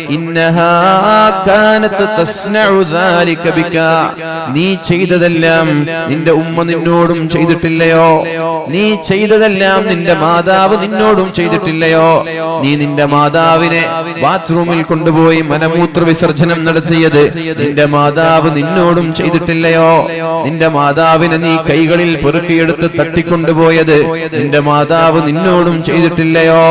ഇന്നഹാ കാനത് തസ്നഉ ദാലിക ബിക, നീ ചെയ്തതെല്ലാം നിന്റെ ഉമ്മ നിന്നോടും ചെയ്തിട്ടില്ലയോ? നീ ചെയ്തതെല്ലാം നിന്റെ മാതാവ് നിന്നോടും ചെയ്തിട്ടില്ലയോ? നീ നിന്റെ മാതാവിനെ ബാത്റൂമിൽ കൊണ്ടുപോയി മലമൂത്ര വിസർജനം നടത്തിയത് നിന്റെ മാതാവ് നിന്നോടും ചെയ്തിട്ടില്ലയോ? നിന്റെ മാതാവിനെ നീ കൈകളിൽ പെറുക്കിയെടുത്ത് തട്ടിക്കൊണ്ടുപോയത് നിന്റെ മാതാവ് നിന്നോടും ചെയ്തിട്ടില്ലയോ?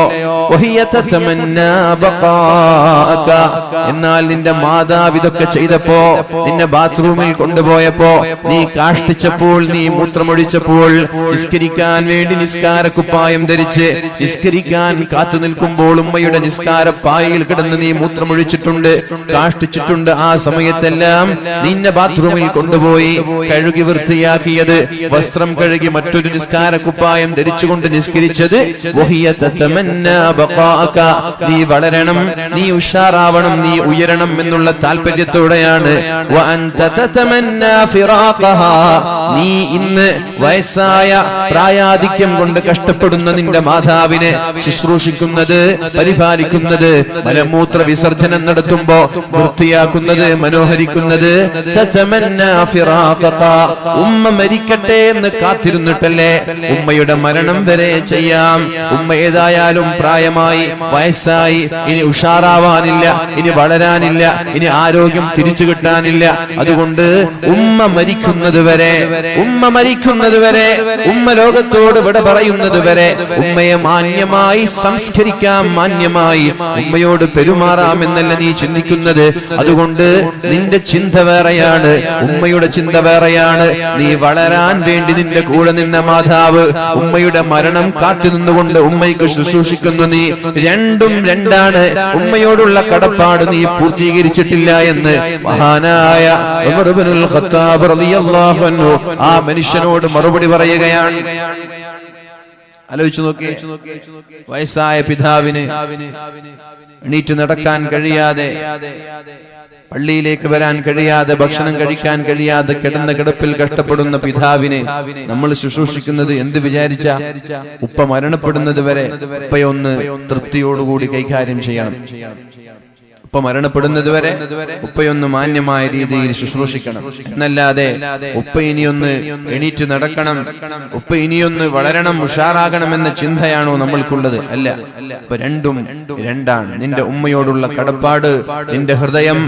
എന്നാൽ നിന്റെ മാതാവ് ഇതൊക്കെ ചെയ്തപ്പോ, നിന്നെ ബാത്റൂമിൽ കൊണ്ടുപോയപ്പോ, നീ കാഷ്ടിച്ചപ്പോൾ, നീ മൂത്രമൊഴിച്ചപ്പോൾ, നിസ്കരിക്കാൻ വേണ്ടി നിസ്കാരക്കുപ്പായം ധരിച്ച് നിസ്കരിക്കാൻ കാത്തു നിൽക്കുമ്പോൾ ഉമ്മയുടെ നിസ്കാരപ്പായയിൽ കിടന്ന് നീ മൂത്രമൊഴിച്ചിട്ടുണ്ട്, കാഷ്ടിച്ചിട്ടുണ്ട്. ആ സമയത്തെല്ലാം നിന്നെ ബാത്റൂമിൽ കൊണ്ടുപോയി കഴുകി വൃത്തിയാക്കിയത്, വസ്ത്രം കഴുകി മറ്റൊരു നിസ്കാരക്കുപ്പായം ധരിച്ചുകൊണ്ട് നിസ്കരിച്ചത് നീ വളരണം, നീ ഉഷാറാവണം, നീ ഉയരണം എന്നുള്ള താല്പര്യത്തോടെയാണ്. നീ ഇന്ന് വയസ്സായ പ്രായാധിക്യം കൊണ്ട് കഷ്ടപ്പെടുന്ന നിന്റെ മാതാവിനെ ശുശ്രൂഷിക്കുന്നത്, പരിപാലിക്കുന്നത്, മലമൂത്ര വിസർജനം നടത്തുമ്പോ വൃത്തിയാക്കുന്നത്, മനോഹരിക്കുന്നത്, ഉമ്മ മരിക്കട്ടെ എന്ന് കാത്തിരുന്നിട്ടല്ലേ? ഉമ്മയുടെ മരണം വരെ ചെയ്യാം. ഉമ്മ ഏതായാലും പ്രായമായി, വയസ്സായി, ഇനി ഉഷാറാവാനില്ല, ഇനി വളരാനില്ല, ഇനി ആരോഗ്യം തിരിച്ചു കിട്ടാനില്ല. അതുകൊണ്ട് ഉമ്മ മരിക്കുന്നത് വരെ, ഉമ്മ ലോകത്തോട് വിട പറയുന്നത് വരെ ഉമ്മയെ മാന്യമായി സംസ്കരിക്കാം, മാന്യമായി ഉമ്മയോട് പെരുമാറാം എന്നല്ല നീ ചിന്തിക്കുന്നത്. അതുകൊണ്ട് നിന്റെ ചിന്ത വേറെയാണ്, ഉമ്മയുടെ ചിന്ത വേറെയാണ്. നീ വളരാൻ വേണ്ടി നിന്റെ കൂടെ നിന്ന മാതാവ് ഉമ്മയുടെ മരണം കാത്തു നിന്നുകൊണ്ട് ഉമ്മയ്ക്ക് ശുശ്രൂഷിക്കുന്നു. നീ രണ്ടും രണ്ടാണ്. ഉമ്മയോടുള്ള കടപ്പാട് നീ പൂർത്തീകരിച്ചിട്ടില്ല എന്ന് മഹാനായ ഉമർ ഇബ്നുൽ ഖത്താബ് റളിയല്ലാഹു അൻഹു ആ മനുഷ്യനോട് മറുപടി പറയുകയാണ്. ആലോചിച്ചു നോക്കി, വയസ്സായ പിതാവിന് എണീറ്റ് നടക്കാൻ കഴിയാതെ, പള്ളിയിലേക്ക് വരാൻ കഴിയാതെ, ഭക്ഷണം കഴിക്കാൻ കഴിയാതെ കിടന്ന കിടപ്പിൽ കഷ്ടപ്പെടുന്ന പിതാവിനെ നമ്മൾ ശുശ്രൂഷിക്കുന്നത് എന്ത് വിചാരിച്ച? ഉപ്പ മരണപ്പെടുന്നത് വരെ ഉപ്പയൊന്ന് തൃപ്തിയോടുകൂടി കൈകാര്യം ചെയ്യണം. ഉപ്പ മരണപ്പെടുന്നത് വരെ ഉപ്പയൊന്ന് മാന്യമായ രീതിയിൽ ശുശ്രൂഷിക്കണം. എന്നല്ലാതെ ഉപ്പ ഇനിയൊന്ന് എണീറ്റ് നടക്കണം, ഉപ്പ ഇനിയൊന്ന് വളരണം, ഉഷാറാകണം എന്ന ചിന്തയാണോ നമ്മൾക്കുള്ളത്? അല്ല. അപ്പൊ രണ്ടും രണ്ടാണ്. നിന്റെ ഉമ്മയോടുള്ള കടപ്പാട്, നിന്റെ ഹൃദയം,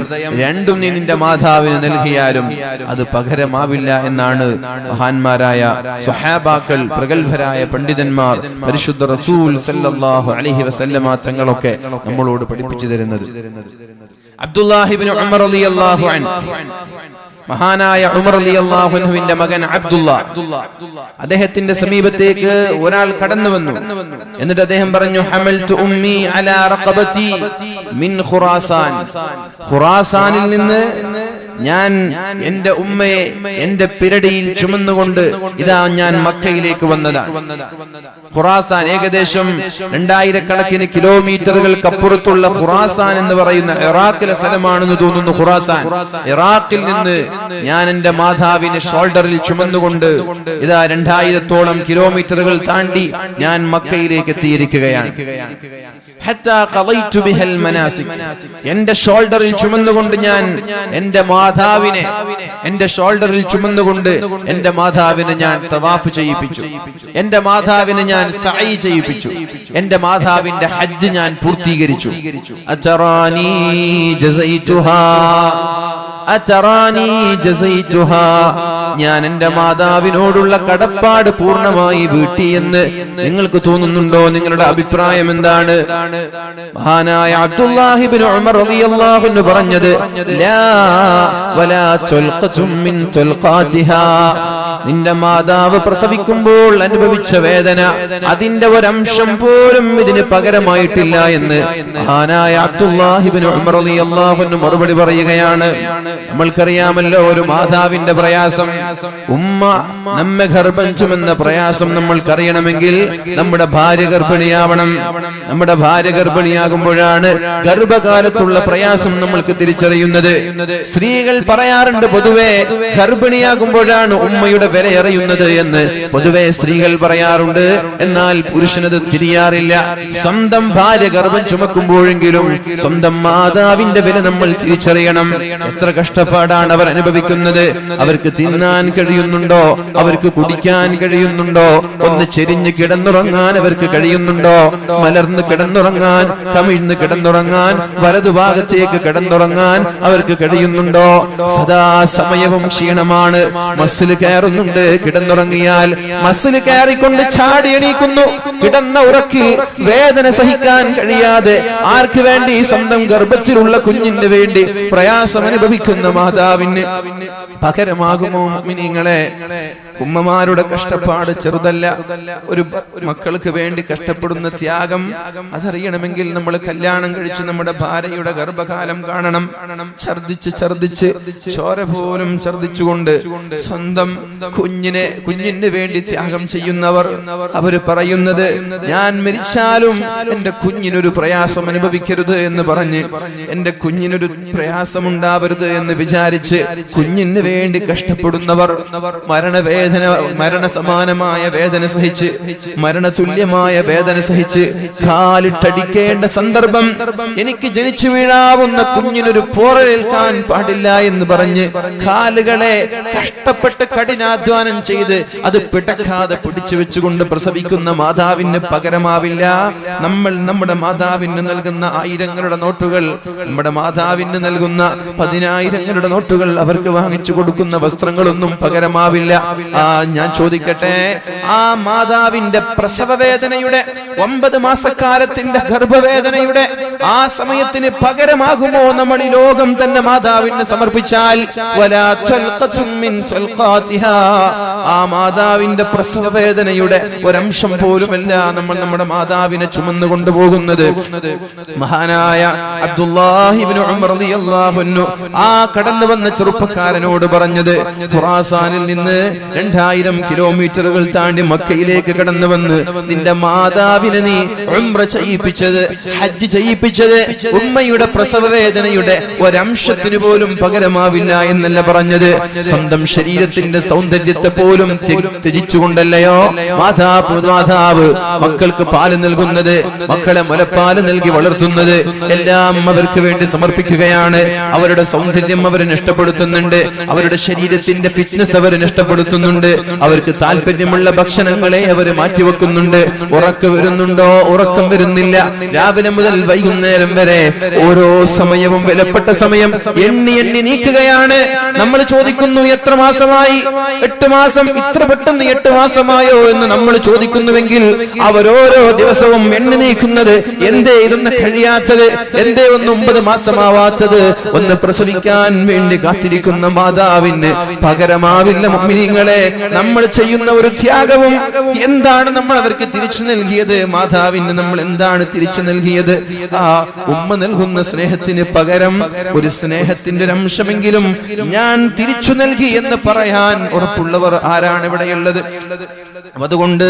രണ്ടും നീ നിന്റെ മാതാവിന് നൽകിയാലും അത് പകരമാവില്ല എന്നാണ് മഹാന്മാരായ സ്വഹാബാക്കൾ, പ്രഗത്ഭരായ പണ്ഡിതന്മാർ, പരിശുദ്ധ റസൂൽ സല്ലല്ലാഹു അലൈഹി വസല്ലമ തങ്ങളൊക്കെ നമ്മളോട് പഠിപ്പിച്ചു തരുന്നത്. അബ്ദുല്ലാഹി ഇബ്നു ഉമർ റളിയല്ലാഹു അൻഹു, മഹാനായ ഉമർ റളിയല്ലാഹു അൻഹുവിന്റെ മകൻ അബ്ദുല്ലാ, അദ്ദേഹത്തിന്റെ സമീപത്തേക്ക് ഒരാൾ കടന്നു വന്നു. എന്നിട്ട് അദ്ദേഹം പറഞ്ഞു, ഹമൽതു ഉമ്മി അലാ റഖബതി മിൻ ഖുറാസാൻ, ഖുറാസാനിൽ നിന്ന് ഞാൻ എന്റെ ഉമ്മയെ എന്റെ പിരടിയിൽ ചുമന്നുകൊണ്ട് ഇതാ ഞാൻ മക്കയിലേക്ക് വന്നതാണ്. ഖുറാസാൻ ഏകദേശം 2000 കണക്കിന് കിലോമീറ്ററുകൾക്കപ്പുറത്തുള്ള ഖുറാസാൻ എന്ന് പറയുന്ന ഇറാഖിലെ സ്ഥലമാണെന്ന് തോന്നുന്നു. ഖുറാസാൻ, ഇറാഖിൽ നിന്ന് ഞാൻ എന്റെ മാതാവിനെ ഷോൾഡറിൽ ചുമന്നുകൊണ്ട് ഇതാ 2000-ഓളം കിലോമീറ്ററുകൾ താണ്ടി ഞാൻ മക്കയിലേക്ക് എത്തിയിരിക്കുകയാണ്. എന്റെ ഷോൾഡറിൽ ചുമന്നുകൊണ്ട് ഞാൻ എന്റെ മാതാവിനെ, എന്റെ ഷോൾഡറിൽ ചുമന്നുകൊണ്ട് എന്റെ മാതാവിനെ ഞാൻ തവാഫ് ചെയ്യിപ്പിച്ചു, എന്റെ മാതാവിനെ ഞാൻ സഈ ചെയ്യിപ്പിച്ചു, എന്റെ മാതാവിന്റെ ഹജ്ജ് ഞാൻ പൂർത്തീകരിച്ചു. അതറാനി ജസൈതുഹാ, അതറാനി ജസൈതുഹാ, ഞാൻ എന്റെ മാതാവിനോടുള്ള കടപ്പാട് പൂർണ്ണമായി വീട്ടി എന്ന് നിങ്ങൾക്ക് തോന്നുന്നുണ്ടോ? നിങ്ങളുടെ അഭിപ്രായം എന്താണ്? മഹാനായ അബ്ദുല്ലാഹി ഇബ്നു ഉമർ റളിയല്ലാഹു അൻഹു പറഞ്ഞത്, ലാ വലാ തുൽഖതും മിൻ തുൽഖാതിഹാ, നിന്റെ മാതാവ് പ്രസവിക്കുമ്പോൾ അനുഭവിച്ച വേദന, അതിന്റെ ഒരംശം പോലും ഇതിന് പകരമായിട്ടില്ല എന്ന് മഹാനായ അബ്ദുല്ലാഹി ഇബ്നു ഉമർ റളിയല്ലാഹു അൻഹു മറുപടി പറയുകയാണ്. നമ്മൾക്കറിയാമല്ലോ ഒരു മാതാവിന്റെ പ്രയാസം. ഉമ്മ നമ്മെ ഗർഭം ചുമന്ന പ്രയാസം നമ്മൾക്കറിയണമെങ്കിൽ നമ്മുടെ ഭാര്യ ഗർഭിണിയാവണം. നമ്മുടെ ഭാര്യ ഗർഭിണിയാകുമ്പോഴാണ് ഗർഭകാലത്തുള്ള പ്രയാസം നമ്മൾക്ക് തിരിച്ചറിയുന്നത്. സ്ത്രീകൾ പറയാറുണ്ട് പൊതുവെ ഗർഭിണിയാകുമ്പോഴാണ് ഉമ്മയുടെ വില അറിയുന്നത് എന്ന് പൊതുവെ സ്ത്രീകൾ പറയാറുണ്ട്. എന്നാൽ പുരുഷനത് തിരിയാറില്ല. സ്വന്തം ഭാര്യ ഗർഭം ചുമക്കുമ്പോഴെങ്കിലും സ്വന്തം മാതാവിന്റെ വില നമ്മൾ തിരിച്ചറിയണം. എത്ര കഷ്ടപ്പാടാണ് അവർ അനുഭവിക്കുന്നത്. അവർക്ക് തിന്നാൻ കഴിയുന്നുണ്ടോ? അവർക്ക് കുടിക്കാൻ കഴിയുന്നുണ്ടോ? ഒന്ന് ചെരിഞ്ഞ് കിടന്നുറങ്ങാൻ അവർക്ക് കഴിയുന്നുണ്ടോ? മലർന്ന് കിടന്നുറങ്ങാൻ, കമിഴ്ന്ന് കിടന്നുറങ്ങാൻ, വലതുഭാഗത്തേക്ക് കിടന്നുറങ്ങാൻ അവർക്ക് കഴിയുന്നുണ്ടോ? സദാസമയവും ക്ഷീണമാണ്. മസിൽ കയറുന്നുണ്ട്. കിടന്നുറങ്ങിയാൽ മസിൽ കയറിക്കൊണ്ട് ചാടി എണീക്കുന്നു. കിടന്ന ഉറക്കിൽ വേദന സഹിക്കാൻ കഴിയാതെ ആർക്ക് വേണ്ടി? സ്വന്തം ഗർഭത്തിലുള്ള കുഞ്ഞിന് വേണ്ടി പ്രയാസം അനുഭവിക്കുന്ന മാതാവിന് പകരമാകുമോ മുഅ്മിനീങ്ങളെ? ഉമ്മമാരുടെ കഷ്ടപ്പാട് ചെറുതല്ല. ഒരു മക്കൾക്ക് വേണ്ടി കഷ്ടപ്പെടുന്ന ത്യാഗം അതറിയണമെങ്കിൽ നമ്മൾ കല്യാണം കഴിച്ച് നമ്മുടെ ഭാര്യയുടെ ഗർഭകാലം കാണണം. ഛർദിച്ച് ചോര പോലും ഛർദിച്ചുകൊണ്ട് സ്വന്തം കുഞ്ഞിന് വേണ്ടി ത്യാഗം ചെയ്യുന്നവർ അവര് പറയുന്നത്, ഞാൻ മരിച്ചാലും എന്റെ കുഞ്ഞിനൊരു പ്രയാസം അനുഭവിക്കരുത് എന്ന് പറഞ്ഞ്, എന്റെ കുഞ്ഞിനൊരു പ്രയാസമുണ്ടാവരുത് എന്ന് വിചാരിച്ച് കുഞ്ഞിന് വേണ്ടി കഷ്ടപ്പെടുന്നവർ മരണസമാനമായ വേദന സഹിച്ച്, മരണതുല്യമായ വേദന സഹിച്ച് കാലിട്ടടിക്കേണ്ട സന്ദർഭം, എനിക്ക് ജനിച്ചു വീഴാവുന്ന കുഞ്ഞിനൊരു പോറലേൽക്കാൻ പാടില്ല എന്ന് പറഞ്ഞ് കാലുകളെ കഷ്ടപ്പെട്ട് കഠിനാധ്വാനം ചെയ്ത് അത് പിടക്കാതെ പിടിച്ചു വെച്ചുകൊണ്ട് പ്രസവിക്കുന്ന മാതാവിന് പകരമാവില്ല. നമ്മൾ നമ്മുടെ മാതാവിന് നൽകുന്ന ആയിരങ്ങളുടെ നോട്ടുകൾ, നമ്മുടെ മാതാവിന് നൽകുന്ന 10,000ങ്ങളുടെ നോട്ടുകൾ, അവർക്ക് വാങ്ങിച്ചു കൊടുക്കുന്ന വസ്ത്രങ്ങളൊന്നും പകരമാവില്ല. ഞാൻ ചോദിക്കട്ടെ, ആ മാതാവിന്റെ പ്രസവ വേദനയുടെ 9 മാസക്കാലത്തിന്റെ ഗർഭവേദനയുടെ ആ സമയത്തിന് പകരമാകുമോ നമ്മൾ ഈ ലോകം തന്നെ മാതാവിന് സമർപ്പിച്ചാൽ? ആ മാതാവിന്റെ പ്രസവ വേദനയുടെ ഒരംശം പോലുമല്ല നമ്മൾ നമ്മുടെ മാതാവിനെ ചുമന്നു കൊണ്ടുപോകുന്നത്. മഹാനായ അബ്ദുല്ലാഹി ഇബ്നു ഉമർ റളിയല്ലാഹു അൻഹു ആ കടന്നു വന്ന ചെറുപ്പക്കാരനോട് പറഞ്ഞത്, ഖുറാസാനിൽ നിന്ന് 2000 കിലോമീറ്ററുകൾ താണ്ടി മക്കയിലേക്ക് കടന്നു വന്ന് നിന്റെ മാതാവിനെ നീ ഉംറ ചെയ്യിപ്പിച്ചത്, ഹജ്ജ് ചെയ്യിപ്പിച്ചത് ഉമ്മയുടെ പ്രസവ വേദനയുടെ ഒരംശത്തിന് പോലും പകരമാവില്ല എന്നല്ല പറഞ്ഞത്. സ്വന്തം ശരീരത്തിന്റെ സൗന്ദര്യത്തെ പോലും ത്യജിച്ചുകൊണ്ടല്ലയോ മാതാവ് മക്കൾക്ക് പാല് നൽകുന്നത്, മക്കളെ മുലപ്പാല് നൽകി വളർത്തുന്നത്, എല്ലാം അവർക്ക് വേണ്ടി സമർപ്പിക്കുകയാണ്. അവരുടെ സൗന്ദര്യം അവർ നഷ്ടപ്പെടുത്തുന്നുണ്ട്, അവരുടെ ശരീരത്തിന്റെ ഫിറ്റ്നസ് അവർ നഷ്ടപ്പെടുത്തുന്നുണ്ട്, അവർക്ക് താല്പര്യമുള്ള ഭക്ഷണങ്ങളെ അവർ മാറ്റിവെക്കുന്നുണ്ട്. ഉറക്കം വരുന്നുണ്ടോ? ഉറക്കം വരുന്നില്ല. രാവിലെ മുതൽ വൈകുന്നേരം വരെ ഓരോ സമയവും വിലപ്പെട്ട സമയം എണ്ണി നീക്കുകയാണ്. നമ്മൾ ചോദിക്കുന്നു, എത്ര മാസമായി? 8 മാസം. ഇത്ര പെട്ടെന്ന് 8 മാസമായോ എന്ന് നമ്മൾ ചോദിക്കുന്നുവെങ്കിൽ അവരോരോ ദിവസവും എണ്ണി നീക്കുന്നത് എന്തേ ഇതൊന്നും കഴിയാത്തത്? എന്തേ ഒന്ന് 9 മാസമാവാത്തത്? ഒന്ന് പ്രസവിക്കാൻ വേണ്ടി കാത്തിരിക്കുന്ന മാതാവിന് പകരമാവില്ല മുഅ്മിനീങ്ങളെ. നമ്മൾ ചെയ്യുന്ന ഒരു ത്യാഗവും എന്താണ് നമ്മൾ അവർക്ക് തിരിച്ചു നൽകിയത്? മാതാവിന് നമ്മൾ എന്താണ് തിരിച്ചു നൽകിയത്? ആ ഉമ്മ നൽകുന്ന സ്നേഹത്തിന് പകരം ഒരു സ്നേഹത്തിന്റെ ഒരു അംശമെങ്കിലും ഞാൻ തിരിച്ചു നൽകി എന്ന് പറയാൻ ഉറപ്പുള്ളവർ ആരാണ് ഇവിടെയുള്ളത്? അതുകൊണ്ട്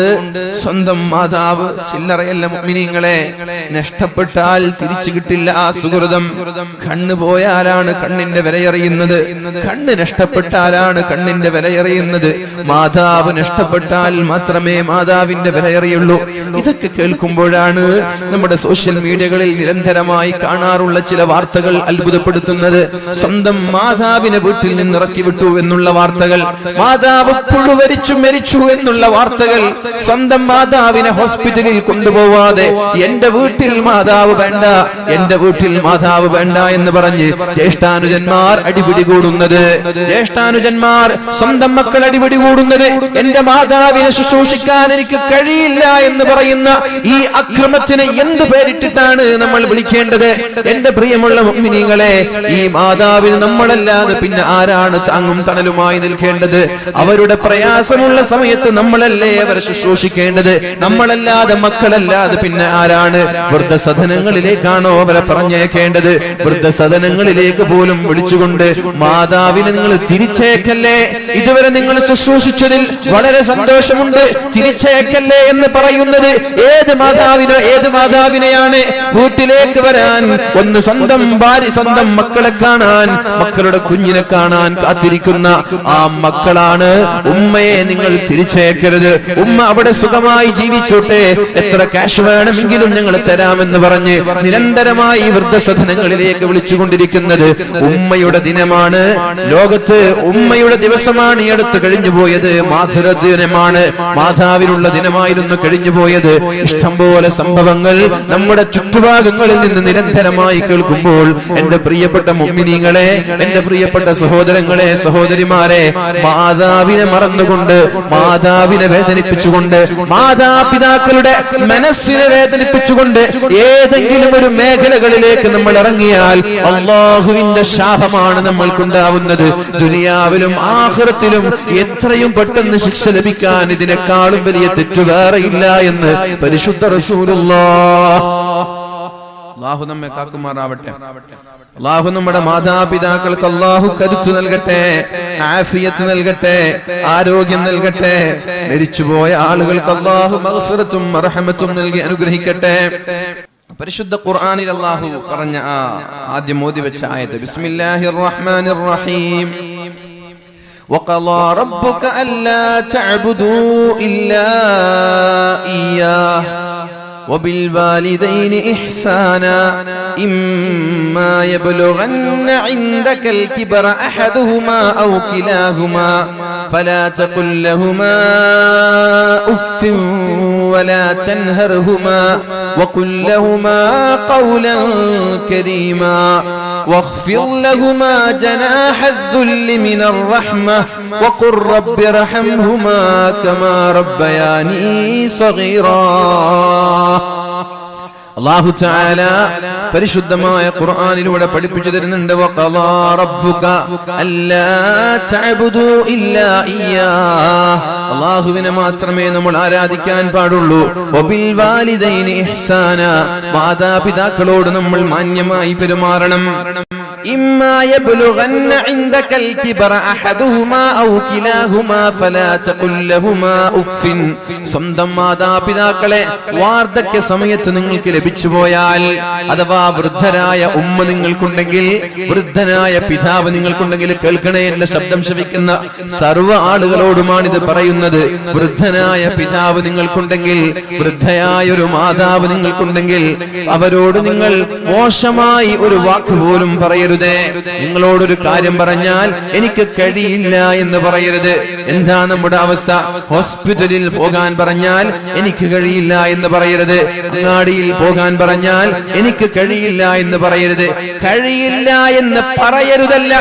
സ്വന്തം മാതാവ് ചില്ലറയല്ല മുഅ്മിനീങ്ങളെ. നഷ്ടപ്പെട്ടാൽ തിരിച്ചു കിട്ടില്ല ആ സുഹൃതം. കണ്ണ് പോയാലാണ് കണ്ണിന്റെ വിലയറിയുന്നത്, കണ്ണ് നഷ്ടപ്പെട്ടാലാണ് കണ്ണിന്റെ വിലയറിയുന്നത്. മാതാവ് നഷ്ടപ്പെട്ടാൽ മാത്രമേ മാതാവിന്റെ വിലയറിയുള്ളൂ. ഇതൊക്കെ കേൾക്കുമ്പോഴാണ് നമ്മുടെ സോഷ്യൽ മീഡിയകളിൽ നിരന്തരമായി കാണാറുള്ള ചില വാർത്തകൾ അത്ഭുതപ്പെടുത്തുന്നത്. സ്വന്തം മാതാവിനെ വീട്ടിൽ നിന്ന് ഇറക്കി വിട്ടു എന്നുള്ള വാർത്തകൾ, മാതാവ് പുഴുവരിച്ചു മരിച്ചു എന്നുള്ള വാർത്തകൾ, സ്വന്തം മാതാവിനെ ഹോസ്പിറ്റലിൽ കൊണ്ടുപോവാതെ എന്റെ വീട്ടിൽ മാതാവ് വേണ്ട, എന്റെ വീട്ടിൽ മാതാവ് വേണ്ട എന്ന് പറഞ്ഞ് ജ്യേഷ്ഠാനുജന്മാർ അടിപിടി കൂടുന്നത്, ജ്യേഷ്ഠാനുജന്മാർ സ്വന്തം മക്കൾ അടിപിടി കൂടുന്നത്, എന്റെ മാതാവിനെ ശുശ്രൂഷിക്കാൻ എനിക്ക് കഴിയില്ല എന്ന് പറയുന്ന ഈ അക്രമത്തിന് എന്ത് പേരിട്ടിട്ടാണ് നമ്മൾ വിളിക്കേണ്ടത്? എന്റെ പ്രിയമുള്ള മുഅ്മിനീങ്ങളെ, ഈ മാതാവിന് നമ്മളല്ലാതെ പിന്നെ ആരാണ് താങ്ങും തണലുമായി നിൽക്കേണ്ടത്? അവരുടെ പ്രയാസമുള്ള സമയത്ത് നമ്മളല്ലേ നമ്മളല്ലേ അവരെ ശുശ്രൂഷിക്കേണ്ടത്? നമ്മളല്ലാതെ മക്കളല്ലാതെ പിന്നെ ആരാണ്? വൃദ്ധസദനങ്ങളിലേക്കാണോ അവരെ പറഞ്ഞേക്കേണ്ടത്? വൃദ്ധസദനങ്ങളിലേക്ക് പോലും വിളിച്ചുകൊണ്ട് മാതാവിനെ നിങ്ങൾ തിരിച്ചേക്കല്ലേ, ഇതുവരെ നിങ്ങൾ ശുശ്രൂഷിച്ചതിൽ വളരെ സന്തോഷമുണ്ട്, തിരിച്ചേക്കല്ലേ എന്ന് പറയുന്നത് ഏത് മാതാവിനെയാണ്? വീട്ടിലേക്ക് വരാൻ ഒന്ന് സ്വന്തം ഭാര്യ, സ്വന്തം മക്കളെ കാണാൻ, മക്കളുടെ കുഞ്ഞിനെ കാണാൻ കാത്തിരിക്കുന്ന ആ മക്കളാണ്. ഉമ്മയെ നിങ്ങൾ തിരിച്ചേക്കരുത്. ഉമ്മ അവിടെ സുഖമായി ജീവിച്ചോട്ടെ, എത്ര ക്യാഷ് വേണമെങ്കിലും ഞങ്ങൾ തരാമെന്ന് പറഞ്ഞ് നിരന്തരമായി വൃദ്ധസദനങ്ങളിലേക്ക് വിളിച്ചുകൊണ്ടിരിക്കുന്നത് ഉമ്മയുടെ ദിനമാണ്. ലോകത്ത് ഉമ്മയുടെ ദിവസമാണ് ഈ അടുത്ത് കഴിഞ്ഞുപോയത്. മാതൃ ദിനമാണ്, മാതാവിനുള്ള ദിനമായിരുന്നു കഴിഞ്ഞുപോയത്. ഇഷ്ടംപോലെ സംഭവങ്ങൾ നമ്മുടെ ചുറ്റുഭാഗങ്ങളിൽ നിന്ന് നിരന്തരമായി കേൾക്കുമ്പോൾ എന്റെ പ്രിയപ്പെട്ട മുഅ്മിനീങ്ങളെ, എന്റെ പ്രിയപ്പെട്ട സഹോദരങ്ങളെ, സഹോദരിമാരെ, മാതാവിനെ മറന്നുകൊണ്ട്, മാതാവിനെ വേദനിപ്പിച്ചുകൊണ്ട്, മാതാപിതാക്കളുടെ മനസ്സിനെ വേദനിപ്പിച്ചുകൊണ്ട് ഏതെങ്കിലും ഒരു മേഖലകളിലേക്ക് നമ്മൾ ഇറങ്ങിയാൽ അല്ലാഹുവിന്റെ ശാപമാണ് നമ്മൾക്കുണ്ടാവുന്നത്. ദുനിയാവിലും ആഖിറത്തിലും എത്രയും പെട്ടെന്ന് ശിക്ഷ ലഭിക്കാൻ ഇതിനേക്കാളും വലിയ തെറ്റ് വേറെയില്ല എന്ന് പരിശുദ്ധ റസൂലുള്ളാഹ്. അല്ലാഹു നമ്മെ കാക്കുമാറാവട്ടെ. അല്ലാഹു നമ്മുടെ മാതാപിതാക്കൾക്ക് അല്ലാഹു കരുത്ത് നൽകട്ടെ, ആഫിയത്ത് നൽകട്ടെ, ആരോഗ്യം നൽകട്ടെ. മരിച്ചുപോയ ആളുകൾക്ക് അല്ലാഹു മഗ്ഫിറത്തും റഹ്മത്തും നൽകി അനുഗ്രഹിക്കട്ടെ. പരിശുദ്ധ ഖുർആനിൽ അല്ലാഹു പറഞ്ഞ ആദ്യം ഓതി വെച്ച ആയത്ത് ബിസ്മില്ലാഹിർ റഹ്മാനിർ റഹീം. وقضى ربك ألا تعبدوا إلا إياه وبالوالدين إحسانا إما يبلغن عندك الكبر أحدهما أو كلاهما فلا تقل لهما أف ولا تنهرهما وقل لهما قولا كريما واخفض لهما جناح الذل من الرحمة وقل رب ارحمهما كما ربياني صغيرا. അല്ലാഹു തആല പരിശുദ്ധമായ ഖുർആനിലൂടെ പഠിപ്പിച്ചു തരുന്നുണ്ട്. വഖളാ റബ്ബുക അല്ലാ തഅബുദു ഇല്ലാ ഇയ്യാഹ്, അല്ലാഹുവിനെ മാത്രമേ നമ്മൾ ആരാധിക്കാൻ പാടുള്ളൂ. വബിൽ വാലിദൈനി ഇഹ്സാന, മാതാപിതാക്കളോട് നമ്മൾ മാന്യമായി പെരുമാറണം. ഇമ്മാ യബ്ലുഗന്ന ഇൻദകൽ കിബറ അഹദുഹുമാ ഔ കിലാഹുമാ ഫലാ തഖുൽ ലഹുമാ ഉഫിൻ, സ്വന്തം മാതാപിതാക്കളെ വാർദ്ധക്യ സമയത്ത് നിങ്ങൾക്ക് ലഭിച്ചുപോയാൽ, അഥവാ വൃദ്ധരായ ഉമ്മ നിങ്ങൾക്കുണ്ടെങ്കിൽ, വൃദ്ധനായ പിതാവ് നിങ്ങൾക്കുണ്ടെങ്കിൽ, കേൾക്കണേ, എന്റെ ശബ്ദം ശ്രവിക്കുന്ന സർവ്വ ആളുകളോടുമാണിത് പറയുന്നത്. വൃദ്ധനായ പിതാവ് നിങ്ങൾക്കുണ്ടെങ്കിൽ, വൃദ്ധയായ ഒരു മാതാവ് നിങ്ങൾക്കുണ്ടെങ്കിൽ, അവരോട് നിങ്ങൾ മോശമായി ഒരു വാക്ക് പോലും പറയരുത്. നിങ്ങളോടൊരു കാര്യം പറഞ്ഞാൽ എനിക്ക് കഴിയില്ല എന്ന് പറയരുത്. എന്താ നമ്മുടെ അവസ്ഥ? ഹോസ്പിറ്റലിൽ പോകാൻ പറഞ്ഞാൽ എനിക്ക് കഴിയില്ല എന്ന് പറയരുത്. അങ്ങാടിയിൽ പോകാൻ പറഞ്ഞാൽ എനിക്ക് കഴിയില്ല എന്ന് പറയരുത്. കഴിയില്ല എന്ന് പറയരുതല്ല,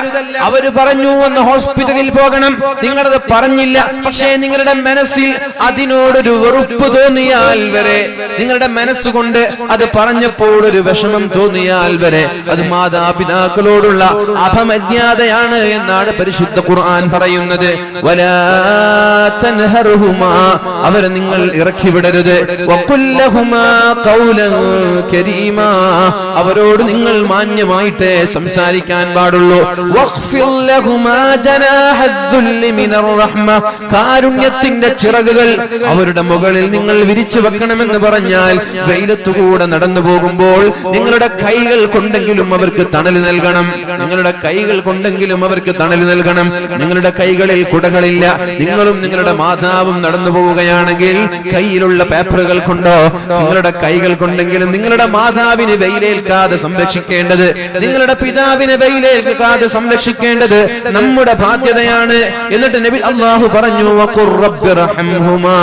അവര് പറഞ്ഞു എന്ന് ഹോസ്പിറ്റലിൽ പോകണം, നിങ്ങളത് പറഞ്ഞില്ല. പക്ഷേ നിങ്ങളുടെ മനസ്സിൽ അതിനോടൊരു വെറുപ്പ് തോന്നിയാൽ വരെ, നിങ്ങളുടെ മനസ്സുകൊണ്ട് അത് പറഞ്ഞപ്പോൾ ഒരു വിഷമം തോന്നിയാൽ വരെ അത് മാതാപിതാക്കളോടുള്ള അപമര്യാദയാണ് എന്നാണ് പരിശുദ്ധ ഖുർആൻ പറയുന്നത്. വലാ തൻഹർഹുമാ, അവരെ നിങ്ങൾ ഇറക്കി വിടരുത്. വഖുൽ ലഹുമാ ഖൗലൻ കരീമാ, അവരോട് നിങ്ങൾ മാന്യമായിട്ടേ സംസാരിക്കാൻ പാടുള്ളൂ. വഖ്ഫിർ ലഹുമാ ജനാഹദ്ദുല്ലി മിനർ റഹ്മ, കാരുണ്യത്തിന്റെ ചിറകുകൾ അവരുടെ മുകളിൽ നിങ്ങൾ വിരിച്ചു വെക്കണമെന്ന് പറഞ്ഞാൽ, വെയിലത്തുകൂടെ നടന്നു പോകുമ്പോൾ നിങ്ങളുടെ കൈകൾ കൊണ്ടെങ്കിലും അവർക്ക് തണൽ നൽകണം. നിങ്ങളുടെ കൈകൾ കൊണ്ടെങ്കിലും അവർക്ക് തണൽ നൽകണം. നിങ്ങളുടെ കൈകളിൽ കുടകളില്ല, നിങ്ങളും നിങ്ങളുടെ മാതാവും നടന്നു പോവുകയാണെങ്കിൽ കയ്യിലുള്ള പേപ്പറുകൾ കൊണ്ടോ നിങ്ങളുടെ കൈകൾ കൊണ്ടെങ്കിലും നിങ്ങളുടെ മാതാവിന് വെയിലേൽക്കാതെ സംരക്ഷിക്കേണ്ടത്, നിങ്ങളുടെ പിതാവിനെ വെയിലേൽക്കാതെ സംരക്ഷിക്കേണ്ടത് നമ്മുടെ ബാധ്യതയാണ്. എന്നിട്ട് നബി അല്ലാഹു പറഞ്ഞു, വഖുർ റബ്ബി റഹ്മഹുമാ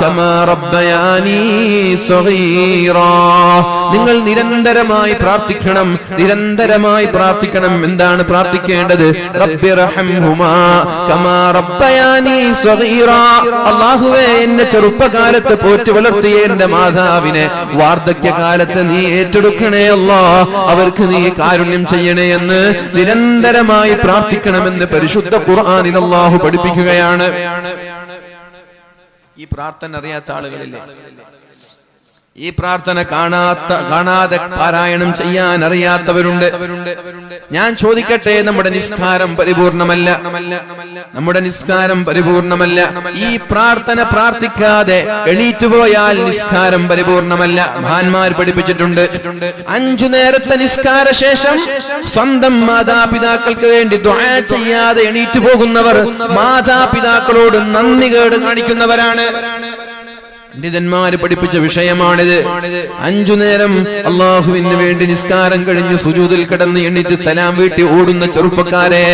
കമാ റബ്ബയാനി സഗീറാ, നിങ്ങൾ നിരന്തരമായി പ്രാർത്ഥിക്കണം, നിരന്തരമായി പ്രാർത്ഥിക്കണം. എന്താണ് പ്രാർത്ഥിക്കേണ്ടത്? റബ്ബി റഹ്മഹുമാ കമാ റബ്ബയാനി സഗീറാ, അല്ലാഹുവേ എന്നെ ചെറുപ്പകാലത്ത് പോറ്റി വളർത്തിയ എന്റെ മാതാവിനെ വാർദ്ധക്യകാലത്ത് നീ ഏറ്റെടുക്കണേ അല്ലാഹ്, അവർക്ക് നീ കാരുണ്യം ചെയ്യണേ എന്ന് നിരന്തരമായി പ്രാർത്ഥിക്കണമെന്ന് പരിശുദ്ധ ഖുർആനിൽ അല്ലാഹു പഠിപ്പിക്കുകയാണ്. ഈ പ്രാർത്ഥന അറിയാത്ത ആളുകളില്ലേ? ഈ പ്രാർത്ഥന കാണാതെ പാരായണം ചെയ്യാൻ അറിയാത്തവരുണ്ട്. ഞാൻ ചോദിക്കട്ടെ, നമ്മുടെ നിസ്കാരം പരിപൂർണമല്ല. നമ്മുടെ നിസ്കാരം പരിപൂർണമല്ല. ഈ പ്രാർത്ഥന പ്രാർത്ഥിക്കാതെ എണീറ്റു പോയാൽ നിസ്കാരം പരിപൂർണമല്ല. മഹാന്മാർ പഠിപ്പിച്ചിട്ടുണ്ട്, 5 നേരത്തെ നിസ്കാര ശേഷം സ്വന്തം മാതാപിതാക്കൾക്ക് വേണ്ടി ദുആ ചെയ്യാതെ എണീറ്റു പോകുന്നവർ മാതാപിതാക്കളോട് നന്ദികേട് കാണിക്കുന്നവരാണ്. പണ്ഡിതന്മാര് പഠിപ്പിച്ച വിഷയമാണിത്. 5 നേരം അള്ളാഹുവിന് വേണ്ടി നിസ്കാരം കഴിഞ്ഞ് സുജൂദിൽ കിടന്ന് എണ്ണീറ്റ് സലാം വീട്ടി ഓടുന്ന ചെറുപ്പക്കാരെ,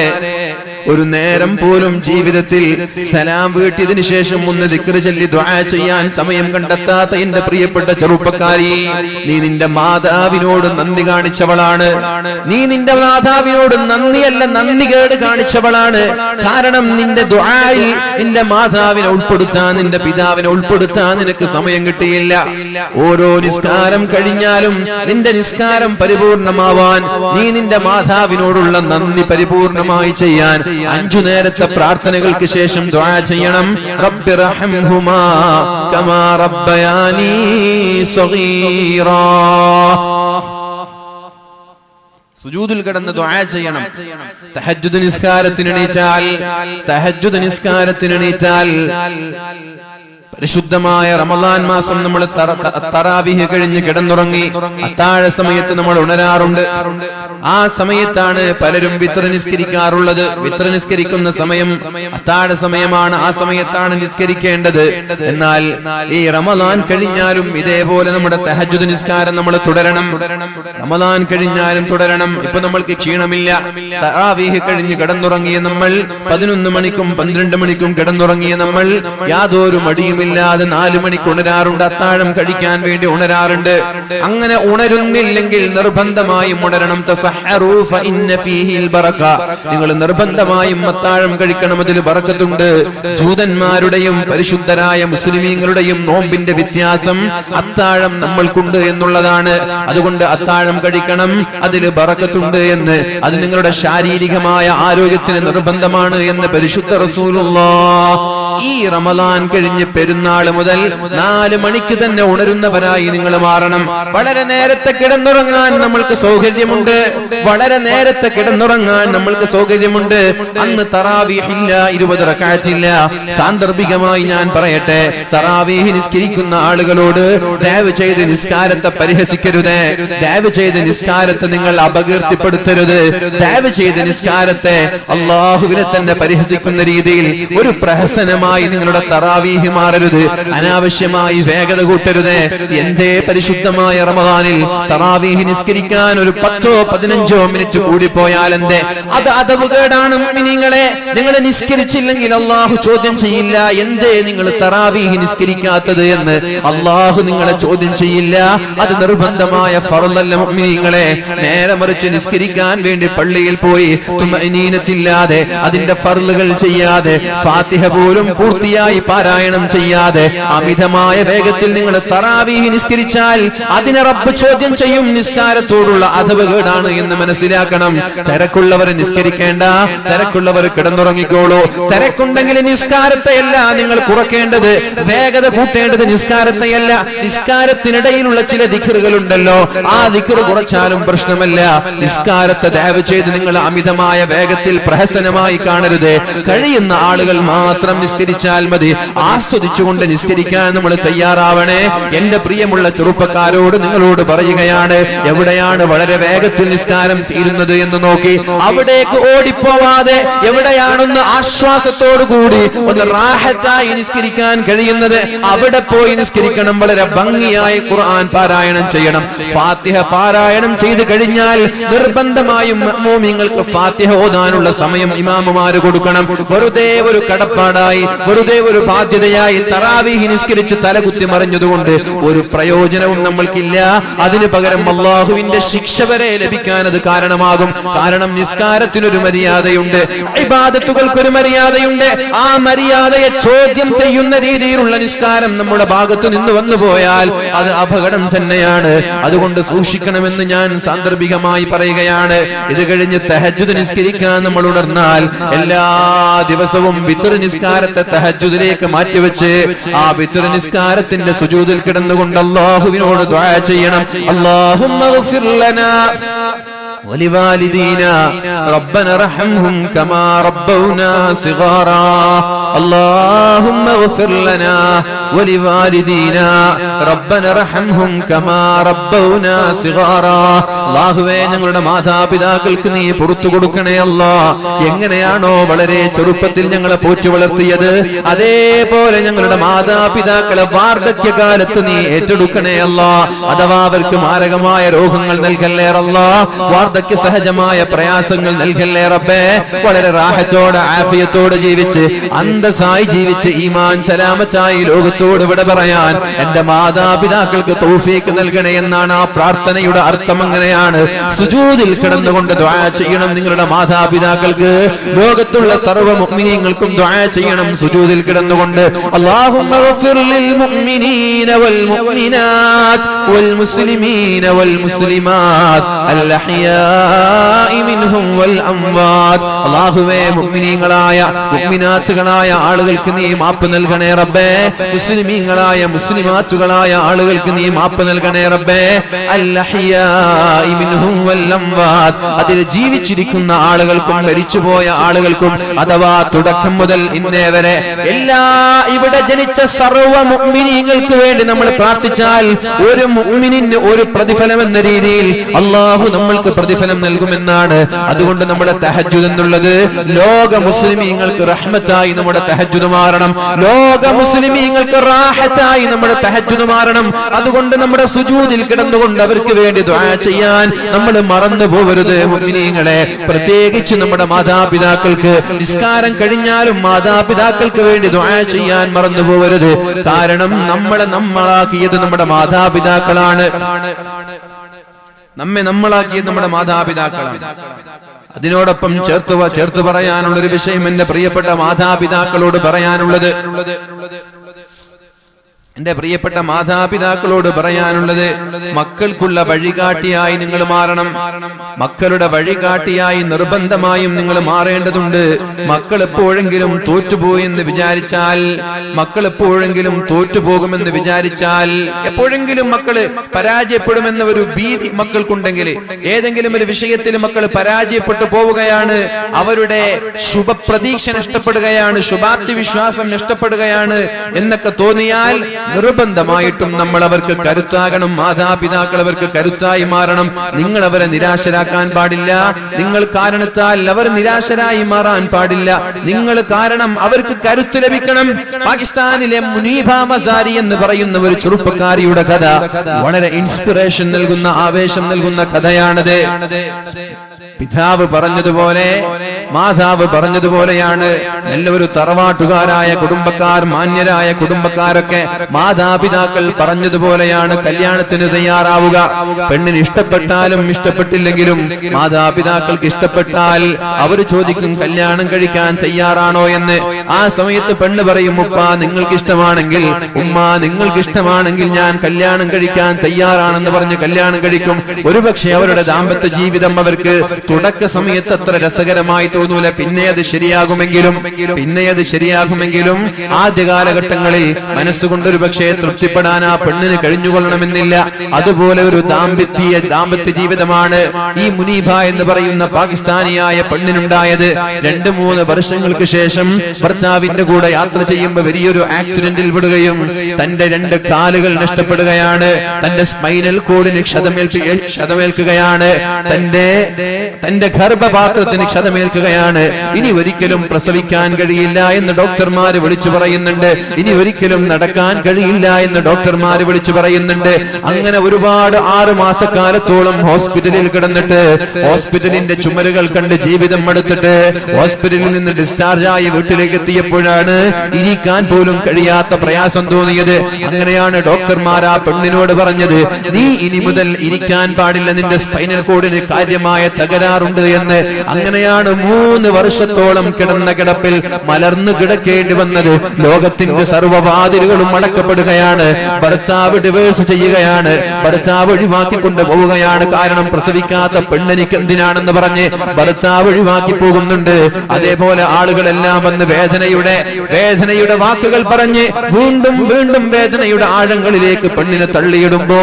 ഒരു നേരം പോലും ജീവിതത്തിൽ സലാം വീട്ടിയതിനു ശേഷം ഒന്ന് ദിക്റ് ചൊല്ലി ദുആ ചെയ്യാൻ സമയം കണ്ടെത്താത്ത എന്റെ പ്രിയപ്പെട്ട ചെറുപ്പക്കാരി, നീ നിന്റെ മാതാവിനോട് നന്ദി കാണിച്ചവളാണ്. നീ നിന്റെ മാതാവിനോട് നന്ദിയല്ല, നന്ദികേട് കാണിച്ചവളാണ്. കാരണം നിന്റെ ദുആയിൽ നിന്റെ മാതാവിനെ ഉൾപ്പെടുത്താൻ, നിന്റെ പിതാവിനെ ഉൾപ്പെടുത്താൻ നിനക്ക് സമയം കിട്ടിയില്ല. ഓരോ നിസ്കാരം കഴിഞ്ഞാലും നിന്റെ നിസ്കാരം പരിപൂർണമാവാൻ, നീ നിന്റെ മാതാവിനോടുള്ള നന്ദി പരിപൂർണമായി ചെയ്യാൻ 5 നേരത്തെ പ്രാർത്ഥനകൾക്ക് ശേഷം ദുആ ചെയ്യണം. റബ്ബി റഹ്ംഹുമാ കമാ റബ്ബയാനി സഗീറാ. സുജൂദിൽ കിടന്ന് ദുആ ചെയ്യണം. തഹജ്ജുദ് നിസ്കാരത്തിനെണീറ്റാൽ പരിശുദ്ധമായ റമളാൻ മാസം നമ്മൾ തറാവീഹ് കഴിഞ്ഞ് കിടന്നുറങ്ങി അത്താഴ സമയത്ത് നമ്മൾ ഉണരാറുണ്ട്. ആ സമയത്താണ് പലരും വിത്ർ നിസ്കരിക്കാറുള്ളത്. വിത്ർ നിസ്കരിക്കുന്ന സമയം അത്താഴ സമയമാണ്. ആ സമയത്താണ് നിസ്കരിക്കേണ്ടത്. എന്നാൽ ഈ റമളാൻ കഴിഞ്ഞാലും ഇതേപോലെ നമ്മുടെ തഹജ്ജുദ് നിസ്കാരം നമ്മൾ തുടരണം. റമളാൻ കഴിഞ്ഞാലും തുടരണം. ഇപ്പൊ നമ്മൾക്ക് ക്ഷീണമില്ല. തറാവീഹ് കഴിഞ്ഞ് കിടന്നുറങ്ങിയ നമ്മൾ 11 മണിക്കും 12 മണിക്കും കിടന്നുറങ്ങിയ നമ്മൾ യാതൊരു മടിയുമില്ലാതെ 4 മണിക്ക് ഉണരാറുണ്ട്. അത്താഴം കഴിക്കാൻ വേണ്ടി ഉണരാറുണ്ട്. അങ്ങനെ ഉണരുന്നില്ലെങ്കിൽ നിർബന്ധമായും ഉണരണം. തസഹറൂ ഫഇന്ന ഫീഹിൽ ബറക. നിങ്ങൾ നിർബന്ധമായും അത്താഴം കഴിക്കണം, അതിൽ ബറക്കത്തുണ്ട്. ജൂതന്മാരുടെയും പരിശുദ്ധരായ മുസ്ലിമീങ്ങളുടെയും നോമ്പിന്റെ വ്യത്യാസം അത്താഴം നമ്മൾക്കുണ്ട് എന്നുള്ളതാണ്. അതുകൊണ്ട് അത്താഴം കഴിക്കണം, അതിൽ ബറക്കത്തുണ്ട് എന്ന്. അത് നിങ്ങളുടെ ശാരീരികമായ ആരോഗ്യത്തിന് നിർബന്ധമാണ് എന്ന് പരിശുദ്ധ റസൂലുള്ളാഹ്. ഈ റമളാൻ കഴിഞ്ഞ് പെരുന്നാൾ മുതൽ 4 മണിക്ക് തന്നെ ഉണരുന്നവരായി നിങ്ങൾ മാറണം. വളരെ നേരത്തെ കിടന്നുറങ്ങാൻ നമ്മൾക്ക് സൗകര്യമുണ്ട്. അന്ന് തറാവീഹ് ഇല്ല, 20 റക്അത്ത് ഇല്ല. സാന്ദർഭികമായി ഞാൻ പറയട്ടെ, തറാവീഹ് നിസ്കരിക്കുന്ന ആളുകളോട് ദയവ് ചെയ്ത് നിസ്കാരത്തെ പരിഹസിക്കരുത്. ദയവ് ചെയ്ത് നിസ്കാരത്തെ നിങ്ങൾ അപകീർത്തിപ്പെടുത്തരുത്. ദയവ് ചെയ്ത് നിസ്കാരത്തെ അള്ളാഹുവിനെ തന്നെ പരിഹസിക്കുന്ന രീതിയിൽ ഒരു പ്രഹസനമായി നിങ്ങളുടെ തറാവീഹ് മാറരുത്. അനാവശ്യമായി വേഗത കൂട്ടരുത്. എന്തേ പരിശുദ്ധമായ റമളാനിൽ തറാവീഹ് നിസ്കരിക്കാൻ ഒരു 10-15 മിനിറ്റ് കൂടി പോയാൽ എന്തേ? അത് അദബുകേടാണ്. മുഅ്മിനീങ്ങളെ, നിങ്ങൾ നിസ്കരിച്ചില്ലെങ്കിൽ അള്ളാഹു ചോദ്യം ചെയ്യില്ല. എന്തേ നിങ്ങൾ തറാവീഹ് നിസ്കരിക്കാത്തത് എന്ന് അള്ളാഹു നിങ്ങളെ ചോദ്യം ചെയ്യില്ല. അത് നിർബന്ധമായ ഫർളല്ല മുഅ്മിനീങ്ങളെ. നേരെ മറിച്ച് നിസ്കരിക്കാൻ വേണ്ടി പള്ളിയിൽ പോയി തുമഅനീനത്തില്ലാതെ അതിന്റെ ഫർളുകൾ ചെയ്യാതെ ഫാത്തിഹ പോലും പൂർത്തിയായി പാരായണം ചെയ്യാതെ അമിതമായ വേഗത്തിൽ നിങ്ങൾ തറാവീഹ് നിസ്കരിച്ചാൽ അതിനെ റബ്ബ് ചോദ്യം ചെയ്യും. നിസ്കാരത്തോടുള്ള അദബുകേടാണ് എന്ന് മനസ്സിലാക്കണം. തിരക്കുള്ളവർ നിസ്കരിക്കേണ്ട, തിരക്കുള്ളവർ കിടന്നുറങ്ങിക്കോളൂ. തിരക്കുണ്ടെങ്കിൽ നിസ്കാരത്തെയല്ല നിങ്ങൾ കുറയ്ക്കേണ്ടത്, വേഗത കൂട്ടേണ്ടത് നിസ്കാരത്തെയല്ല. നിസ്കാരത്തിനിടയിലുള്ള ചില ദിക്റുകൾ ഉണ്ടല്ലോ, ആ ദിക്റ് കുറച്ചാലും പ്രശ്നമല്ല. നിസ്കാരത്തെ ദയവ് ചെയ്ത് നിങ്ങൾ അമിതമായ വേഗത്തിൽ പ്രഹസനമായി കാണരുത്. കഴിയുന്ന ആളുകൾ മാത്രം നിസ്കരിച്ചാൽ മതി. ആസ്വദിച്ചുകൊണ്ട് നിസ്കരിക്കാൻ നമ്മൾ തയ്യാറാവണേ. എന്റെ പ്രിയമുള്ള ചെറുപ്പക്കാരോട് നിങ്ങളോട് പറയുകയാണ്, എവിടെയാണ് വളരെ വേഗത്തിൽ നിസ്കാരം തീരുന്നത് എന്ന് നോക്കി അവിടേക്ക് ഓടിപ്പോവാതെ എവിടെയാണെന്ന് ആശ്വാസത്തോടു കൂടി ഒന്ന് റാഹത്തായി നിസ്കരിക്കാൻ കഴിയുന്നത് അവിടെ പോയി നിസ്കരിക്കണം. വളരെ ഭംഗിയായി ഖുർആൻ പാരായണം ചെയ്യണം. ഫാത്തിഹ പാരായണം ചെയ്ത് കഴിഞ്ഞാൽ നിർബന്ധമായും മുഅ്മിനീങ്ങൾക്ക് ഫാത്തിഹ ഓതാനുള്ള സമയം ഇമാമുമാര് കൊടുക്കണം. വെറുതെ ഒരു കടപ്പാടായി, വെറുതെ ഒരു ബാധ്യതയായി തറാവീഹ് നിസ്കരിച്ച് തലകുത്തി മറിഞ്ഞതുകൊണ്ട് ഒരു പ്രയോജനവും നമ്മൾക്കില്ല. അതിനു പകരം അല്ലാഹുവിന്റെ ശിക്ഷ വരെ ലഭിക്കാൻ അത് കാരണമാകും. കാരണം നിസ്കാരത്തിനൊരു മര്യാദയുണ്ട്, ഇബാദത്തുകൾക്കൊരു മര്യാദയുണ്ട്. ആ മര്യാദയെ ചോദ്യം ചെയ്യുന്ന രീതിയിലുള്ള നിസ്കാരം നമ്മുടെ ഭാഗത്ത് നിന്ന് വന്നു പോയാൽ അത് അപകടം തന്നെയാണ്. അതുകൊണ്ട് സൂക്ഷിക്കണമെന്ന് ഞാൻ സാന്ദർഭികമായി പറയുകയാണ്. ഇത് കഴിഞ്ഞ് തഹജ്ജുദ് നിസ്കരിക്കാൻ നമ്മൾ ഉണർന്നാൽ എല്ലാ ദിവസവും വിത്ർ നിസ്കാരത്തെ നിസ്കാരത്തെ തഹജ്ജുദിലേക്ക് മാറ്റിവെച്ച് ആ വിത്ർ നിസ്കാരത്തിന്റെ സുജൂദിൽ കിടന്നുകൊണ്ട് അല്ലാഹുവിനോട് ദുആ ചെയ്യണം. അല്ലാഹുമ്മ ഗ്ഫിർ ലനാ ولوالدينا ربنا ارحمهم كما ربونا صغارا اللهم اغفر لنا ولوالدينا ربنا ارحمهم كما ربونا صغارا അല്ലാഹുവേ ഞങ്ങളുടെ മാതാപിതാക്കൾക്ക് നീ പുറത്തു കൊടുക്കണേ അല്ലാഹ്. എങ്ങനെയാണോ വളരെ ചെറുപ്പത്തിൽ ഞങ്ങളെ പോറ്റി വളർത്തിയത് അതേപോലെ ഞങ്ങളുടെ മാതാപിതാക്കളെ വാർദ്ധക്യകാലത്ത് നീ ഏറ്റെടുക്കണേ അല്ലാഹ്. അഥവാ അവർക്ക് മാരകമായ രോഗങ്ങൾ നൽകല്ലേ അല്ലാഹ്, വാർദ്ധക്യ സഹജമായ പ്രയാസങ്ങൾ നൽകല്ലേ റബ്ബേ. വളരെ റാഹത്തോടെ ആഫിയത്തോടെ ജീവിച്ച് അന്തസ്സായി ജീവിച്ച് ഈമാൻ സലാമത്തായി ലോകത്തോട് വിട പറയാൻ എന്റെ മാതാപിതാക്കൾക്ക് തൗഫീഖ് നൽകണേ എന്നാണ് ആ പ്രാർത്ഥനയുടെ അർത്ഥം. അങ്ങനെയാണ് സുജൂദിൽ കിടന്നുകൊണ്ട് ദുആ ചെയ്യണം. നിങ്ങളുടെ മാതാപിതാക്കൾക്ക് ലോകത്തുള്ള സർവ്വ മുഅ്മിനീങ്ങൾക്കും ദുആ ചെയ്യണം സുജൂദിൽ കിടന്നുകൊണ്ട്. അല്ലാഹുമ്മ ഗ്ഫിർ ലിൽ മുഅ്മിനീന വൽ മുഅ്മിനാത്ത് വൽ മുസ്ലിമീന വൽ മുസ്ലിമാത്ത് അൽ അഹ്യാഇ മിൻഹും വൽ അംവാത്ത്. അല്ലാഹുവേ മുഅ്മിനീങ്ങളായ മുഅ്മിനാത്തുകളായ ആളുകൾക്ക് നീ മാപ്പ് നൽകണേ റബ്ബേ. മുസ്ലിമീങ്ങളായ മുസ്ലിമാത്തുകളായ ആളുകൾക്ക് നീ മാപ്പ് നൽകണേ റബ്ബേ. അൽ അഹ്യാഇ മിൻഹും വൽ അംവാത്ത്. അതിൽ ജീവിച്ചിരിക്കുന്ന ആളുകൾക്കും മരിച്ചുപോയ ആളുകൾക്കും അഥവാ തുടക്കം മുതൽ ഇന്നേ വരെ എല്ലാ ഇവിടെ ജനിച്ച സർവ്വ മുഅ്മിനീങ്ങൾക്ക് വേണ്ടി നമ്മൾ പ്രാർത്ഥിച്ചാൽ ഒരു മുഅ്മിനിന് ഒരു പ്രതിഫലം എന്ന രീതിയിൽ അല്ലാഹു നമ്മൾക്ക് പ്രതിഫലം നൽകുമെന്നാണ്. അതുകൊണ്ട് നമ്മുടെ തഹജ്ജുദ് എന്നുള്ളത് ലോക മുസ്ലിമീങ്ങൾക്ക് റഹ്മത്തായി നമ്മുടെ തഹജ്ജുദ് മാറണം. ലോക മുസ്ലിമീങ്ങൾക്ക് റാഹത്തായി നമ്മുടെ തഹജ്ജുദ് മാറണം. അതുകൊണ്ട് നമ്മുടെ സുജൂദിൽ കിടന്നുകൊണ്ട് അവർക്ക് വേണ്ടി ദുആ ചെയ്യാൻ നമ്മൾ മറന്നു പോവരുത് മുഅ്മിനീങ്ങളെ. പ്രത്യേകിച്ച് നമ്മുടെ മാതാപിതാക്കൾക്ക് നിസ്കാരം കഴിഞ്ഞാലും മാതാപിതാക്കൾക്ക് വേണ്ടി ദുആ ചെയ്യാൻ മറന്നു പോവരുത്. കാരണം നമ്മളാക്കിയത് നമ്മുടെ മാതാപിതാക്കളാണ്. നമ്മളാക്കിയത് നമ്മുടെ മാതാപിതാക്കളാണ്. അതിനോടൊപ്പം ചേർത്ത് പറയാനുള്ള ഒരു വിഷയം എന്റെ പ്രിയപ്പെട്ട മാതാപിതാക്കളോട് പറയാനുള്ളത് മക്കൾക്കുള്ള വഴികാട്ടിയായി നിങ്ങൾ മാറണം. മക്കളുടെ വഴികാട്ടിയായി നിർബന്ധമായും നിങ്ങൾ മാറേണ്ടതുണ്ട്. മക്കൾ എപ്പോഴെങ്കിലും തോറ്റുപോയെന്ന് വിചാരിച്ചാൽ, മക്കൾ എപ്പോഴെങ്കിലും തോറ്റുപോകുമെന്ന് വിചാരിച്ചാൽ, എപ്പോഴെങ്കിലും മക്കള് പരാജയപ്പെടുമെന്ന ഒരു ഭീതി മക്കൾക്കുണ്ടെങ്കിൽ, ഏതെങ്കിലും ഒരു വിഷയത്തിൽ മക്കൾ പരാജയപ്പെട്ടു പോവുകയാണ്, അവരുടെ ശുഭപ്രതീക്ഷ നഷ്ടപ്പെടുകയാണ്, ശുഭാപ്തി വിശ്വാസം നഷ്ടപ്പെടുകയാണ് എന്നൊക്കെ തോന്നിയാൽ നിർബന്ധമായിട്ടും നമ്മൾ അവർക്ക് കരുത്താകണം. മാതാപിതാക്കൾ അവർക്ക് കരുത്തായി മാറണം. നിങ്ങൾ അവരെ നിരാശരാക്കാൻ പാടില്ല. നിങ്ങൾ കാരണത്താൽ അവർ നിരാശരായി മാറാൻ പാടില്ല. നിങ്ങൾ കാരണം അവർക്ക് കരുത്ത് ലഭിക്കണം. പാകിസ്ഥാനിലെ മുനീബ മസാരി എന്ന് പറയുന്ന ഒരു ചെറുപ്പക്കാരിയുടെ കഥ വളരെ ഇൻസ്പിറേഷൻ നൽകുന്ന, ആവേശം നൽകുന്ന കഥയാണത്. പിതാവ് പറഞ്ഞതുപോലെ മാതാവ് പറഞ്ഞതുപോലെയാണ്. എല്ലാവരും തറവാട്ടുകാരായ കുടുംബക്കാർ, മാന്യരായ കുടുംബക്കാരൊക്കെ മാതാപിതാക്കൾ പറഞ്ഞതുപോലെയാണ് കല്യാണത്തിന് തയ്യാറാവുക. പെണ്ണിന് ഇഷ്ടപ്പെട്ടാലും ഇഷ്ടപ്പെട്ടില്ലെങ്കിലും മാതാപിതാക്കൾക്ക് ഇഷ്ടപ്പെട്ടാൽ അവർ ചോദിക്കും കല്യാണം കഴിക്കാൻ തയ്യാറാണോ എന്ന്. ആ സമയത്ത് പെണ്ണ് പറയും, ഉപ്പ നിങ്ങൾക്ക് ഇഷ്ടമാണെങ്കിൽ, ഉമ്മ നിങ്ങൾക്ക് ഇഷ്ടമാണെങ്കിൽ ഞാൻ കല്യാണം കഴിക്കാൻ തയ്യാറാണെന്ന് പറഞ്ഞ് കല്യാണം കഴിക്കും. ഒരുപക്ഷെ അവരുടെ ദാമ്പത്യ ജീവിതം അവർക്ക് തുടക്ക സമയത്ത് അത്ര രസകരമായി തോന്നൂല. പിന്നെ അത് ശരിയാകുമെങ്കിലും ആദ്യ കാലഘട്ടങ്ങളിൽ മനസ്സുകൊണ്ടൊരു പക്ഷേ തൃപ്തിപ്പെടാൻ ആ പെണ്ണിന് കഴിഞ്ഞുകൊള്ളണമെന്നില്ല. അതുപോലെ ഒരു ദാമ്പത്യ ജീവിതമാണ് ഈ മുനീബ എന്ന് പറയുന്ന പാകിസ്ഥാനിയായ പെണ്ണിനുണ്ടായത്. 2-3 വർഷങ്ങൾക്ക് ശേഷം ഭർത്താവിന്റെ കൂടെ യാത്ര ചെയ്യുമ്പോൾ വലിയൊരു ആക്സിഡന്റിൽ വിടുകയും തന്റെ 2 കാലുകൾ നഷ്ടപ്പെടുകയാണ്. തന്റെ സ്പൈനൽ കോഡിന് ക്ഷതമേൽക്കുകയാണ്. തന്റെ ഗർഭപാത്രത്തിന് ക്ഷതമേൽക്കുകയാണ്. ഇനി ഒരിക്കലും പ്രസവിക്കാൻ കഴിയില്ല എന്ന് ഡോക്ടർമാര് വിളിച്ചു പറയുന്നുണ്ട്. ഇനി ഒരിക്കലും നടക്കാൻ കഴിയില്ല എന്ന് ഡോക്ടർമാര് വിളിച്ചു പറയുന്നുണ്ട്. അങ്ങനെ ഒരുപാട് 6 മാസക്കാലത്തോളം ഹോസ്പിറ്റലിൽ കിടന്നിട്ട് ഹോസ്പിറ്റലിന്റെ ചുമരുകൾ കണ്ട് ജീവിതം മടുത്തിട്ട് ഹോസ്പിറ്റലിൽ നിന്ന് ഡിസ്ചാർജ് ആയി വീട്ടിലേക്ക് എത്തിയപ്പോഴാണ് ഇരിക്കാൻ പോലും കഴിയാത്ത പ്രയാസം തോന്നിയത്. അങ്ങനെയാണ് ഡോക്ടർമാർ ആ പെണ്ണിനോട് പറഞ്ഞത്, നീ ഇനി മുതൽ ഇരിക്കാൻ പാടില്ല, നിന്റെ സ്പൈനൽ കോഡിന് കാര്യമായ തകരാർ തകരാറുണ്ട് എന്ന്. അങ്ങനെയാണ് 3 വർഷത്തോളം കിടന്ന കിടപ്പിൽ മലർന്നു കിടക്കേണ്ടി വന്നത്. ലോകത്തിന്റെ സർവ്വവാതിലുകളും അടക്കപ്പെടുകയാണ്. ഭർത്താവ് ഡിവേഴ്സ് ചെയ്യുകയാണ്, ഭർത്താവ് ഒഴിവാക്കിക്കൊണ്ട് പോവുകയാണ്. കാരണം പ്രസവിക്കാത്ത പെണ്ണെനിക്ക് എന്തിനാണെന്ന് പറഞ്ഞ് ഭർത്താവ് ഒഴിവാക്കി പോകുന്നുണ്ട്. അതേപോലെ ആളുകളെല്ലാം വന്ന് വേദനയുടെ വാക്കുകൾ പറഞ്ഞ് വീണ്ടും വീണ്ടും വേദനയുടെ ആഴങ്ങളിലേക്ക് പെണ്ണിനെ തള്ളിയിടുമ്പോ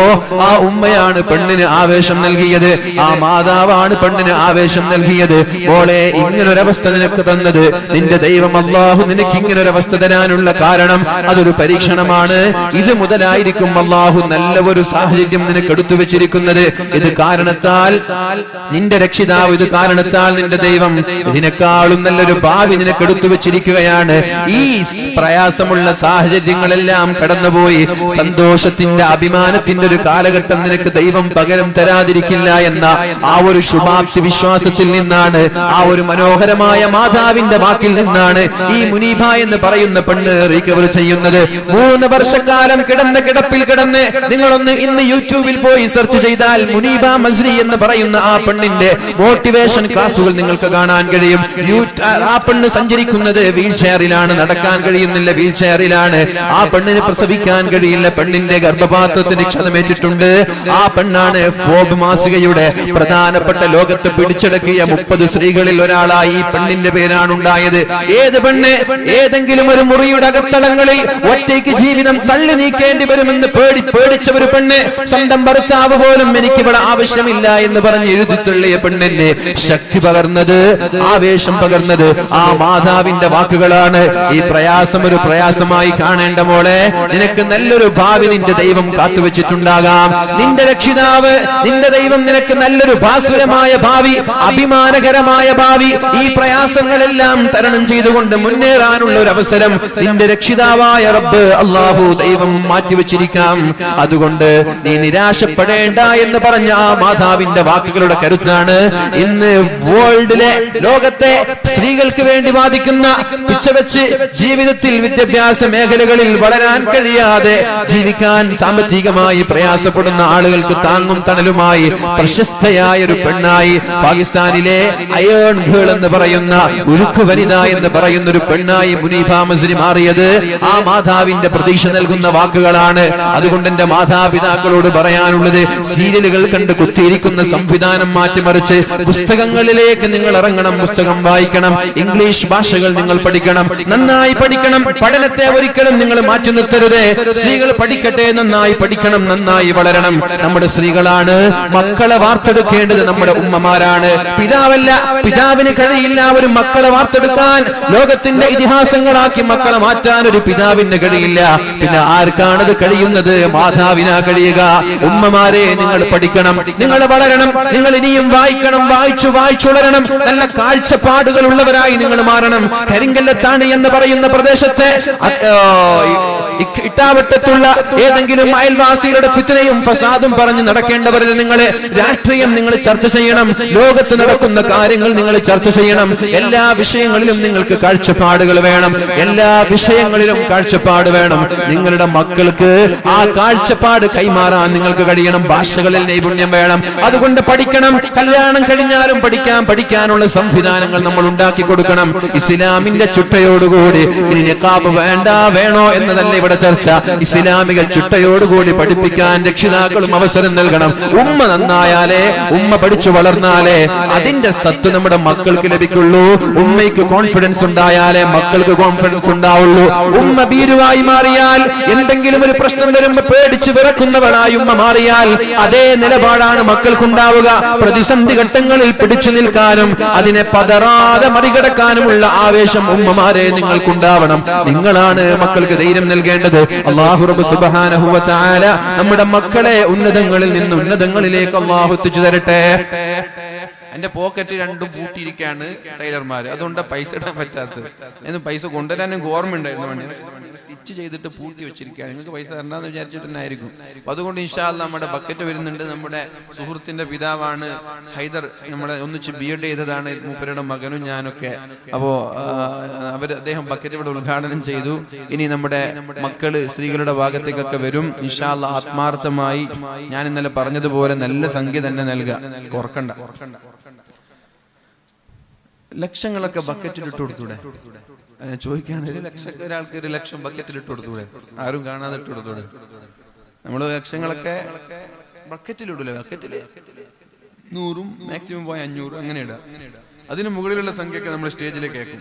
ആ ഉമ്മയാണ് പെണ്ണിന് ആവേശം നൽകിയത്, ആ മാതാവാണ് പെണ്ണിന് ആവേശം നൽകിയത്. മോളെ, ഇങ്ങനൊരവസ്ഥ നിനക്ക് തന്നത് നിന്റെ ദൈവം അല്ലാഹു നിനക്ക് ഇങ്ങനൊരവസ്ഥ തരാനുള്ള കാരണം അതൊരു പരീക്ഷണമാണ്. ഇത് മുതലായിരിക്കും അല്ലാഹു നല്ല ഒരു സാഹചര്യം നിനക്ക് എടുത്തു വെച്ചിരിക്കുന്നത്. ഇത് കാരണത്താൽ നിന്റെ രക്ഷിതാവ്, ഇത് കാരണത്താൽ നിന്റെ ദൈവം ഇതിനേക്കാളും നല്ലൊരു ഭാവി നിനക്ക് എടുത്തു വെച്ചിരിക്കുകയാണ്. ഈ പ്രയാസമുള്ള സാഹചര്യങ്ങളെല്ലാം കടന്നുപോയി സന്തോഷത്തിന്റെ അഭിമാനത്തിന്റെ ഒരു കാലഘട്ടം നിനക്ക് ദൈവം പകരം തരാതിരിക്കില്ല എന്ന ആ ഒരു ശുഭാപ്തി വിശ്വാസത്തിൽ നിന്നാണ്, ആ ഒരു മനോഹരമായ മാതാവിന്റെ വാക്കിൽ നിന്നാണ് ഈ മുനീബ എന്ന് പറയുന്ന പെണ്ണ് റിക്കവർ ചെയ്യുന്നത്. 3 വർഷക്കാലം കിടന്ന കിടപ്പിൽ കിടന്ന് നിങ്ങളൊന്ന് ഇന്ന് യൂട്യൂബിൽ പോയി സെർച്ച് ചെയ്താൽ മുനീബ മസ്രി എന്ന് പറയുന്ന ആ പെണ്ണിന്റെ മോട്ടിവേഷൻ ക്ലാസുകൾ നിങ്ങൾക്ക് കാണാൻ കഴിയും. ആ പെണ്ണ് സഞ്ചരിക്കുന്നത് വീൽ ചെയറിലാണ്, നടക്കാൻ കഴിയുന്നില്ല, വീൽ ചെയറിലാണ്. ആ പെണ്ണിന് പ്രസവിക്കാൻ കഴിയില്ല, പെണ്ണിന്റെ ഗർഭപാത്രത്തിന് ക്ഷതമേറ്റിട്ടുണ്ട്. ആ പെണ്ണാണ് ഫോബ് മാസികയുടെ പ്രധാനപ്പെട്ട ലോകത്ത് പിടിച്ചടക്കിയ 30 സ്ത്രീകളിൽ ഒരാളായി ഈ പെണ്ണിന്റെ പേരാണ് ഉണ്ടായത്. ഏത് പെണ്ണ് ഏതെങ്കിലും ഒരു മുറിയുടെ അകത്തളങ്ങളിൽ ഒറ്റയ്ക്ക് ജീവിതം തള്ളി നീക്കേണ്ടി വരുമെന്ന് പേടിച്ച ഒരു പെണ്ണ്, സ്വന്തം ഭർത്താവ് പോലും എനിക്കിവിടെ ആവശ്യമില്ല എന്ന് പറഞ്ഞ് എഴുതി തള്ളിയ പെണ്ണിന് ശക്തി പകർന്നത്, ആവേശം പകർന്നത് ആ മാതാവിന്റെ വാക്കുകളാണ്. ഈ പ്രയാസം ഒരു പ്രയാസമായി കാണേണ്ട മോളെ, നിനക്ക് നല്ലൊരു ഭാവി നിന്റെ ദൈവം കാത്തുവെച്ചിട്ടുണ്ടാകാം. നിന്റെ രക്ഷിതാവ്, നിന്റെ ദൈവം നിനക്ക് നല്ലൊരു ഭാസുരമായ ഭാവി, അഭിമാനകരമായ ഭാവി, ഈ പ്രയാസങ്ങളെല്ലാം തരണം ചെയ്തുകൊണ്ട് മുന്നേറാനുള്ള ഒരു അവസരം നിന്റെ രക്ഷിതാവായ റബ്ബ് അല്ലാഹു ദൈവം മാറ്റിവെച്ചിരിക്കാം. അതുകൊണ്ട് നീ നിരാശപ്പെടേണ്ട എന്ന് പറഞ്ഞ ആ മാതാവിന്റെ വാക്കുകളുടെ കരുത്താണ് ഇന്ന് വേൾഡിലെ, ലോകത്തെ സ്ത്രീകൾക്ക് വേണ്ടി വാദിക്കുന്ന, പിച്ചവെച്ച് ജീവിതത്തിൽ വിദ്യാഭ്യാസ മേഖലകളിൽ വളരാൻ കഴിയാതെ ജീവിക്കാൻ സാമ്പത്തികമായി പ്രയാസപ്പെടുന്ന ആളുകൾക്ക് താങ്ങും തണലുമായി പ്രശസ്തയായ ഒരു പെണ്ണായി പാകിസ്ഥാനിലെ അയേൺ ഗേൾ എന്ന് പറയുന്ന, ഉരുക്കു വനിത എന്ന് പറയുന്ന ഒരു പെണ്ണായി മുനീബ മസ്രി മാറിയത് ആ മാതാവിന്റെ പ്രതീക്ഷ നൽകുന്ന വാക്കുകളാണ്. അതുകൊണ്ട് എന്റെ മാതാപിതാക്കളോട് പറയാനുള്ളത്, സീരിയലുകൾ കണ്ട് കുത്തിയിരിക്കുന്ന സംവിധാനം മാറ്റിമറിച്ച് പുസ്തകങ്ങളിലേക്ക് നിങ്ങൾ ഇറങ്ങണം, പുസ്തകം വായിക്കണം, ഇംഗ്ലീഷ് ഭാഷകൾ നിങ്ങൾ പഠിക്കണം, നന്നായി പഠിക്കണം. പഠനത്തെ ഒരിക്കലും നിങ്ങൾ മാറ്റി നിർത്തരുത്. സ്ത്രീകൾ പഠിക്കട്ടെ, നന്നായി പഠിക്കണം, നന്നായി വളരണം. നമ്മുടെ സ്ത്രീകളാണ് മക്കളെ വാർത്തെടുക്കേണ്ടത്, നമ്മുടെ ഉമ്മമാരാണ്, പിതാവല്ല. പിതാവിന് കഴിയില്ല ഒരു മക്കളെ വാർത്തെടുക്കാൻ, ലോകത്തിന്റെ ഇതിഹാസങ്ങളാക്കി മക്കളെ മാറ്റാൻ ഒരു പിതാവിന് കഴിയില്ല. പിന്നെ ആർക്കാണത് കഴിയുന്നത്? മാതാവിനാ കഴിയുക. ഉമ്മമാരെ, നിങ്ങൾ പഠിക്കണം, നിങ്ങൾ വളരണം, നിങ്ങൾ ഇനിയും വായിക്കണം, വായിച്ചുളരണം, നല്ല കാഴ്ചപ്പാടുകൾ ഉള്ളവരായി നിങ്ങൾ മാറണം. കരിങ്കല്ലത്താണ് എന്ന് പറയുന്ന പ്രദേശത്തെ ഇട്ടാവട്ടത്തുള്ള ഏതെങ്കിലും അയൽവാസികളുടെ ഫിത്നയും ഫസാദും പറഞ്ഞ് നടക്കേണ്ടവരിൽ നിങ്ങളെ രാഷ്ട്രീയം നിങ്ങൾ ചർച്ച ചെയ്യണം, ലോകത്ത് നടക്കുന്ന കാര്യങ്ങൾ നിങ്ങൾ ചർച്ച ചെയ്യണം. എല്ലാ വിഷയങ്ങളിലും നിങ്ങൾക്ക് കാഴ്ചപ്പാടുകൾ വേണം, എല്ലാ വിഷയങ്ങളിലും കാഴ്ചപ്പാട് വേണം. നിങ്ങളുടെ മക്കൾക്ക് ആ കാഴ്ചപ്പാട് കൈമാറാൻ നിങ്ങൾക്ക് കഴിയണം. ഭാഷകളിൽ നൈപുണ്യം വേണം. അതുകൊണ്ട് പഠിക്കണം. കല്യാണം കഴിഞ്ഞാലും പഠിക്കാനുള്ള സംവിധാനങ്ങൾ നമ്മൾ ഉണ്ടാക്കി കൊടുക്കണം. ഇസ്ലാമിന്റെ ചുട്ടയോടുകൂടി ഇനി നിഖാബ് വേണോ എന്നതല്ല ഇവിടെ ചർച്ച. ഇസ്ലാമിക ചുട്ടയോടുകൂടി പഠിപ്പിക്കാൻ രക്ഷിതാക്കളും അവസരം നൽകണം. ഉമ്മ നന്നായാലേ, ഉമ്മ പഠിച്ചു വളർന്നാലേ അതിന്റെ സത്ത് നമ്മുടെ മക്കൾക്ക് ലഭിക്കുള്ളൂ. ഉമ്മയ്ക്ക് കോൺഫിഡൻസ് ഉണ്ടായാലേ മക്കൾക്ക് കോൺഫിഡൻസ് ഉണ്ടാവുള്ളൂ. ഉമ്മ ഭീരുവായി മാറിയാൽ, എന്തെങ്കിലും ഒരു പ്രശ്നം വരുമ്പോ പേടിച്ച് വിറക്കുന്നവളായി ഉമ്മ മാറിയാൽ അതേ നിലപാടാണ് മക്കൾക്കുണ്ടാവുക. പ്രതിസന്ധി ഘട്ടങ്ങളിൽ പിടിച്ചു നിൽക്കാനും അതിനെ പതറാതെ മറികടക്കാനുമുള്ള ആവേശം ഉമ്മമാരെ നിങ്ങൾക്കുണ്ടാവണം. നിങ്ങളാണ് മക്കൾക്ക് ധൈര്യം നൽകേണ്ടത്. അല്ലാഹു റബ്ബ് സുബ്ഹാനഹു വ തആല നമ്മുടെ മക്കളെ ഉന്നതങ്ങളിൽ നിന്ന് ഉന്നതങ്ങളിലേക്ക് അല്ലാഹു എത്തിച്ചു തരട്ടെ. എന്റെ പോക്കറ്റ് രണ്ടും പൂട്ടിയിരിക്കുകയാണ് ടൈലർമാര്, അതുകൊണ്ട് പൈസ ഇടാൻ പറ്റാത്തത്. എന്ന് പൈസ കൊണ്ടുവരാനും ഓർമ്മ ഉണ്ടായിരുന്നു, സ്റ്റിച്ച് ചെയ്തിട്ട് പൂട്ടി വെച്ചിരിക്കുകയാണ്. നിങ്ങൾക്ക് പൈസ തരണ്ടെന്ന് വിചാരിച്ചിട്ട് തന്നെ ആയിരിക്കും. അപ്പൊ അതുകൊണ്ട് ഇൻഷാ അല്ലാഹ് നമ്മുടെ ബക്കറ്റ് വരുന്നുണ്ട്. നമ്മുടെ സുഹൃത്തിന്റെ പിതാവാണ് ഹൈദർ, നമ്മുടെ ഒന്നിച്ച് ബിഎഡ് ചെയ്തതാണ്, മൂപ്പരുടെ മകനും ഞാനൊക്കെ. അപ്പോ അദ്ദേഹം ബക്കറ്റ് ഇവിടെ ഉദ്ഘാടനം ചെയ്തു. ഇനി നമ്മുടെ മക്കള് സ്ത്രീകളുടെ ഭാഗത്തേക്കൊക്കെ വരും ഇൻഷാ അല്ലാഹ്. ആത്മാർത്ഥമായി ഞാൻ ഇന്നലെ പറഞ്ഞതുപോലെ നല്ല സംഖ്യ തന്നെ നൽകുക, കുറക്കണ്ട. ലക്ഷങ്ങളൊക്കെ ബക്കറ്റിൽ ഇട്ട് കൊടുത്തൂടെ? ചോദിക്കാണ്, ഒരാൾക്ക് 1 ലക്ഷം ബക്കറ്റിൽ ഇട്ട് കൊടുത്തൂടെ? ആരും കാണാതെ ഇട്ട് കൊടുത്തൂടെ? നമ്മള് ലക്ഷങ്ങളൊക്കെ ബക്കറ്റിലിടൂലേ? ബക്കറ്റില് 100 മാക്സിമം പോയ 500 അങ്ങനെ ഇടാം. അതിന് മുകളിലുള്ള സംഖ്യയൊക്കെ നമ്മൾ സ്റ്റേജിലേക്ക് കേൾക്കും.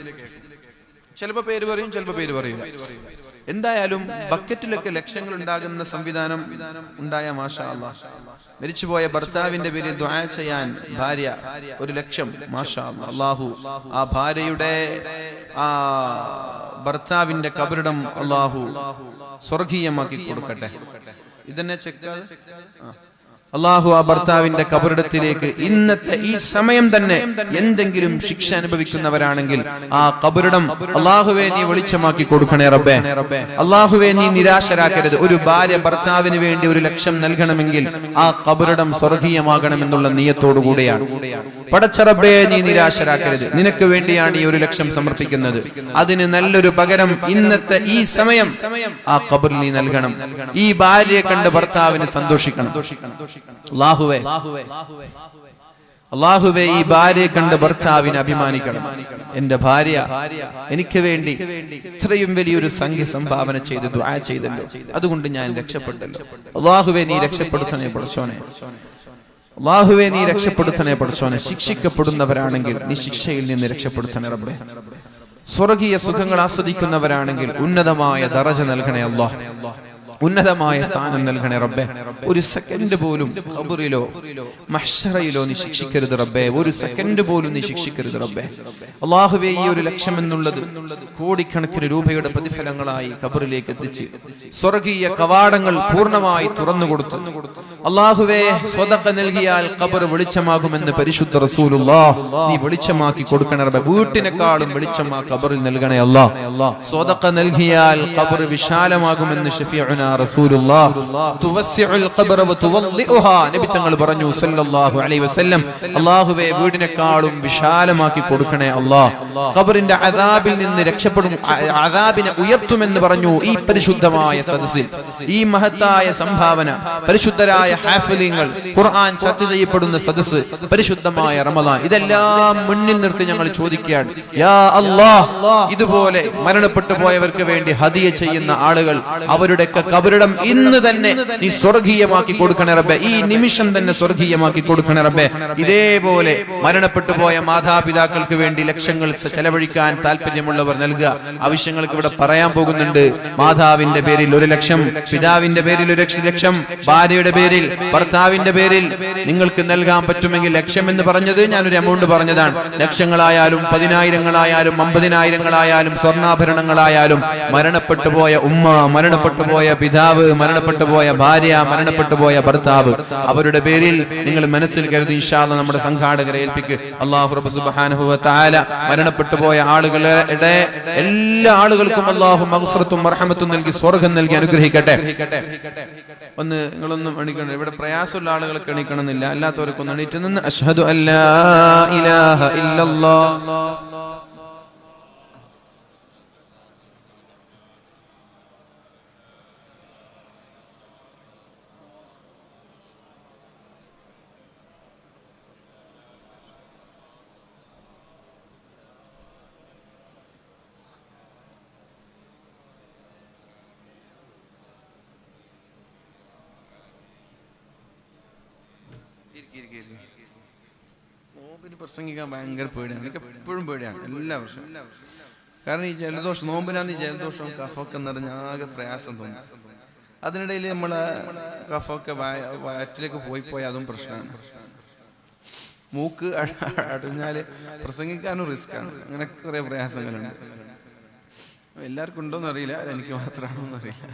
ചിലപ്പോ പേര് പറയും, ചിലപ്പോ പേര് പറയും. എന്തായാലും ബക്കറ്റിലൊക്കെ ലക്ഷങ്ങൾ ഉണ്ടാകുന്ന സംവിധാനം ഉണ്ടായ മാഷാ അല്ലാഹ്. മരിച്ചുപോയ ഭർത്താവിന്റെ പേരിൽ ദുആ ചെയ്യാൻ ഭാര്യ 1 ലക്ഷം, മാഷാ അല്ലാഹ്. അല്ലാഹു ആ ഭാര്യയുടെ ആ ഭർത്താവിന്റെ ഖബറിടം അല്ലാഹു സ്വർഗീയമാക്കി കൊടുക്കട്ടെ. ഇതന്നെ ചെക്ക് അല്ലാഹു ആ ഭർത്താവിന്റെ ഖബറിടത്തിലേക്ക് ഇന്നത്തെ ഈ സമയം തന്നെ എന്തെങ്കിലും ശിക്ഷ അനുഭവിക്കുന്നവരാണെങ്കിൽ ആ ഖബറിടം അല്ലാഹുവേ നീ വെളിച്ചമാക്കി കൊടുക്കണേ റബ്ബേ. അല്ലാഹുവേ നീ നിരാശരാക്കരുത്. ഒരു ഭാര്യ ഭർത്താവിന് വേണ്ടി 1 ലക്ഷം നൽകണമെങ്കിൽ ആ ഖബറിടം സ്വർഗീയമാകണമെന്നുള്ള നിയത്തോടു കൂടെയാണ്. പടച്ച റബ്ബേ നീ നിരാശരാക്കരുത്. നിനക്ക് വേണ്ടിയാണ് ഈ 1 ലക്ഷം സമർപ്പിക്കുന്നത്. അതിന് നല്ലൊരു പകരം ഇന്നത്തെ ഈ സമയം ആ ഖബറിൽ നീ നൽകണം. ഈ ഭാര്യയെ കണ്ട് ഭർത്താവിന് സന്തോഷിക്കണം. അല്ലാഹുവേ ഈ ഭാര്യയെ കണ്ട് ഭർത്താവിന് അഭിമാനിക്കണം. എന്റെ ഭാര്യ എനിക്ക് വേണ്ടി ഇത്രയും വലിയൊരു സംഖ്യ സംഭാവന ചെയ്ത് ദുആ ചെയ്തല്ലോ, അതുകൊണ്ട് ഞാൻ രക്ഷപ്പെട്ടല്ലോ. അല്ലാഹുവേ നീ രക്ഷപ്പെടുത്തണേ പടച്ചോനെ. അല്ലാഹുവേ നീ രക്ഷപ്പെടുത്തണേ പടച്ചോനെ. ശിക്ഷിക്കപ്പെടുന്നവരാണെങ്കിൽ നീ ശിക്ഷയിൽ നിന്ന് രക്ഷപ്പെടുത്തണേ റബ്ബേ. സ്വർഗീയ സുഖങ്ങൾ ആസ്വദിക്കുന്നവരാണെങ്കിൽ ഉന്നതമായ ദറജ നൽകണേ അല്ലാഹ്. ഉന്നതമായ സ്ഥാനം നൽകണേ റബ്ബേ. 1 സെക്കൻഡ് പോലും ഖബറിലോ മഹ്ശറയിലോ നീ ശിക്ഷിക്കരുത് റബ്ബേ. 1 സെക്കൻഡ് പോലും നീ ശിക്ഷിക്കരുത് റബ്ബേ. അല്ലാഹുവേ ഈ 1 ലക്ഷം എന്നുള്ളത് കോടിക്കണക്കിന് രൂപയുടെ പ്രതിഫലങ്ങളായി ഖബറിലേക്ക് എത്തിച്ച് സ്വർഗീയ കവാടങ്ങൾ പൂർണ്ണമായി തുറന്നു കൊടുത്തു. അല്ലാഹുവേ സ്വതഖ നൽകിയാൽ ഖബർ വെളിച്ചമാകുമെന്ന് പരിശുദ്ധ റസൂലുള്ളാഹ് നീ വെളിച്ചമാക്കി കൊടുക്കണേ റബ്ബേ. വീട്ടിനെക്കാളും വെളിച്ചമാ ഖബറിൽ നൽകണേ അല്ലാഹ്. സ്വതഖ നൽകിയാൽ ഖബർ വിശാലമാകുമെന്ന് ശഫീഉന റസൂലുള്ളാഹ് തുവസ്സിഉൽ ഖബറ വതുവല്ലിഉഹാ നബി തങ്ങൾ പറഞ്ഞു സല്ലല്ലാഹു അലൈഹി വസല്ലം. അല്ലാഹുവേ വീടിനെക്കാളും വിശാലമാക്കി കൊടുക്കണേ അല്ലാഹ്. ഖബറിന്റെ അദാബിൽ നിന്ന് രക്ഷപ്പെടും, അദാബിനെ ഉയർത്തുമെന്ന് പറഞ്ഞു ഈ പരിശുദ്ധമായ സദസ്സിൽ. ഈ മഹത്തായ സംഭാവന, പരിശുദ്ധരായ ഹാഫിലിങ്ങൾ, ഖുർആൻ ചർച്ച ചെയ്യപ്പെടുന്ന സദസ്സ്, പരിശുദ്ധമായ റമളാൻ, ഇതെല്ലാം മുന്നിൽ നിർത്തി ഞങ്ങൾ ചോദിക്കുകയാണ്, യാ അല്ലാഹ് ഇതുപോലെ മരണപ്പെട്ടു പോയവർക്ക് വേണ്ടി ഹദിയ ചെയ്യുന്ന ആളുകൾ അവരുടെ ഖബറിടം ഇന്ന് തന്നെ നീ സ്വർഗീയമാക്കി കൊടുക്കണേ റബ്ബേ. ഈ നിമിഷം തന്നെ സ്വർഗീയമാക്കി കൊടുക്കണേ റബ്ബേ. ഇതേപോലെ മരണപ്പെട്ടു പോയ മാതാപിതാക്കൾക്ക് വേണ്ടി ലക്ഷങ്ങൾ ചെലവഴിക്കാൻ താല്പര്യമുള്ളവർ നൽകുക. ആവശ്യങ്ങൾക്ക് ഇവിടെ പറയാൻ പോകുന്നുണ്ട്. മാതാവിന്റെ പേരിൽ 1 ലക്ഷം, പിതാവിന്റെ പേരിൽ 1 ലക്ഷം, ഭാര്യയുടെ പേരിൽ, ഭർത്താവിന്റെ പേരിൽ നിങ്ങൾക്ക് നൽകാൻ പറ്റുമെങ്കിൽ. ലക്ഷം എന്ന് പറഞ്ഞത് ഞാനൊരു എമൗണ്ട് പറഞ്ഞതാണ്. ലക്ഷങ്ങളായാലും 10,000-ങ്ങളായാലും 50,000-ങ്ങളായാലും സ്വർണ്ണാഭരണങ്ങളായാലും മരണപ്പെട്ടു പോയ ഉമ്മ, മരണപ്പെട്ടു പോയ പിതാവ്, മരണപ്പെട്ടു പോയ ഭാര്യ, മരണപ്പെട്ടു പോയ ഭർത്താവ്, അവരുടെ പേരിൽ നിങ്ങൾ മനസ്സിൽ കരുതി ഇൻഷാ അല്ലാഹ് നമ്മുടെ സംഘാടകരെ ഏൽപ്പിക്ക്. അല്ലാഹു റബ്ബ് സുബ്ഹാനഹു വ തആല മരണപ്പെട്ടു പോയ ആളുകളുടെ എല്ലാ ആളുകൾക്കും അല്ലാഹു മഗ്ഫിറത്തും റഹ്മത്തും നൽകി സ്വർഗ്ഗം നൽകി അനുഗ്രഹിക്കട്ടെ. ഒന്ന് നിങ്ങളൊന്നും എണീക്കണം. ഇവിടെ പ്രയാസമുള്ള ആളുകൾക്ക് എണീക്കണമെന്നില്ല, അല്ലാത്തവർക്ക് ഒന്ന് എണീറ്റ് നിന്ന് അശ്ഹദു അല്ലാ ഇലാഹ ഇല്ലല്ലാഹ് നോമ്പിന് പ്രസംഗിക്കാൻ ഭയങ്കര പേടിയാണ്. എനിക്ക് എപ്പോഴും പേടിയാണ്, എല്ലാ വർഷവും. കാരണം ഈ ജലദോഷം, നോമ്പിനാന്ന് ഈ ജലദോഷം കഫൊക്കെ നിറഞ്ഞ ആകെ പ്രയാസം തോന്നും. അതിനിടയിൽ നമ്മളെ കഫൊക്കെ വയറ്റിലേക്ക് പോയി അതും പ്രശ്നമാണ്. മൂക്ക് അടഞ്ഞാല് പ്രസംഗിക്കാനും റിസ്ക്കാണ്. അങ്ങനെ കുറെ പ്രയാസങ്ങളുണ്ട്. എല്ലാവർക്കും ഉണ്ടോന്ന് അറിയില്ല, എനിക്ക് മാത്രമാണോന്ന് അറിയില്ല.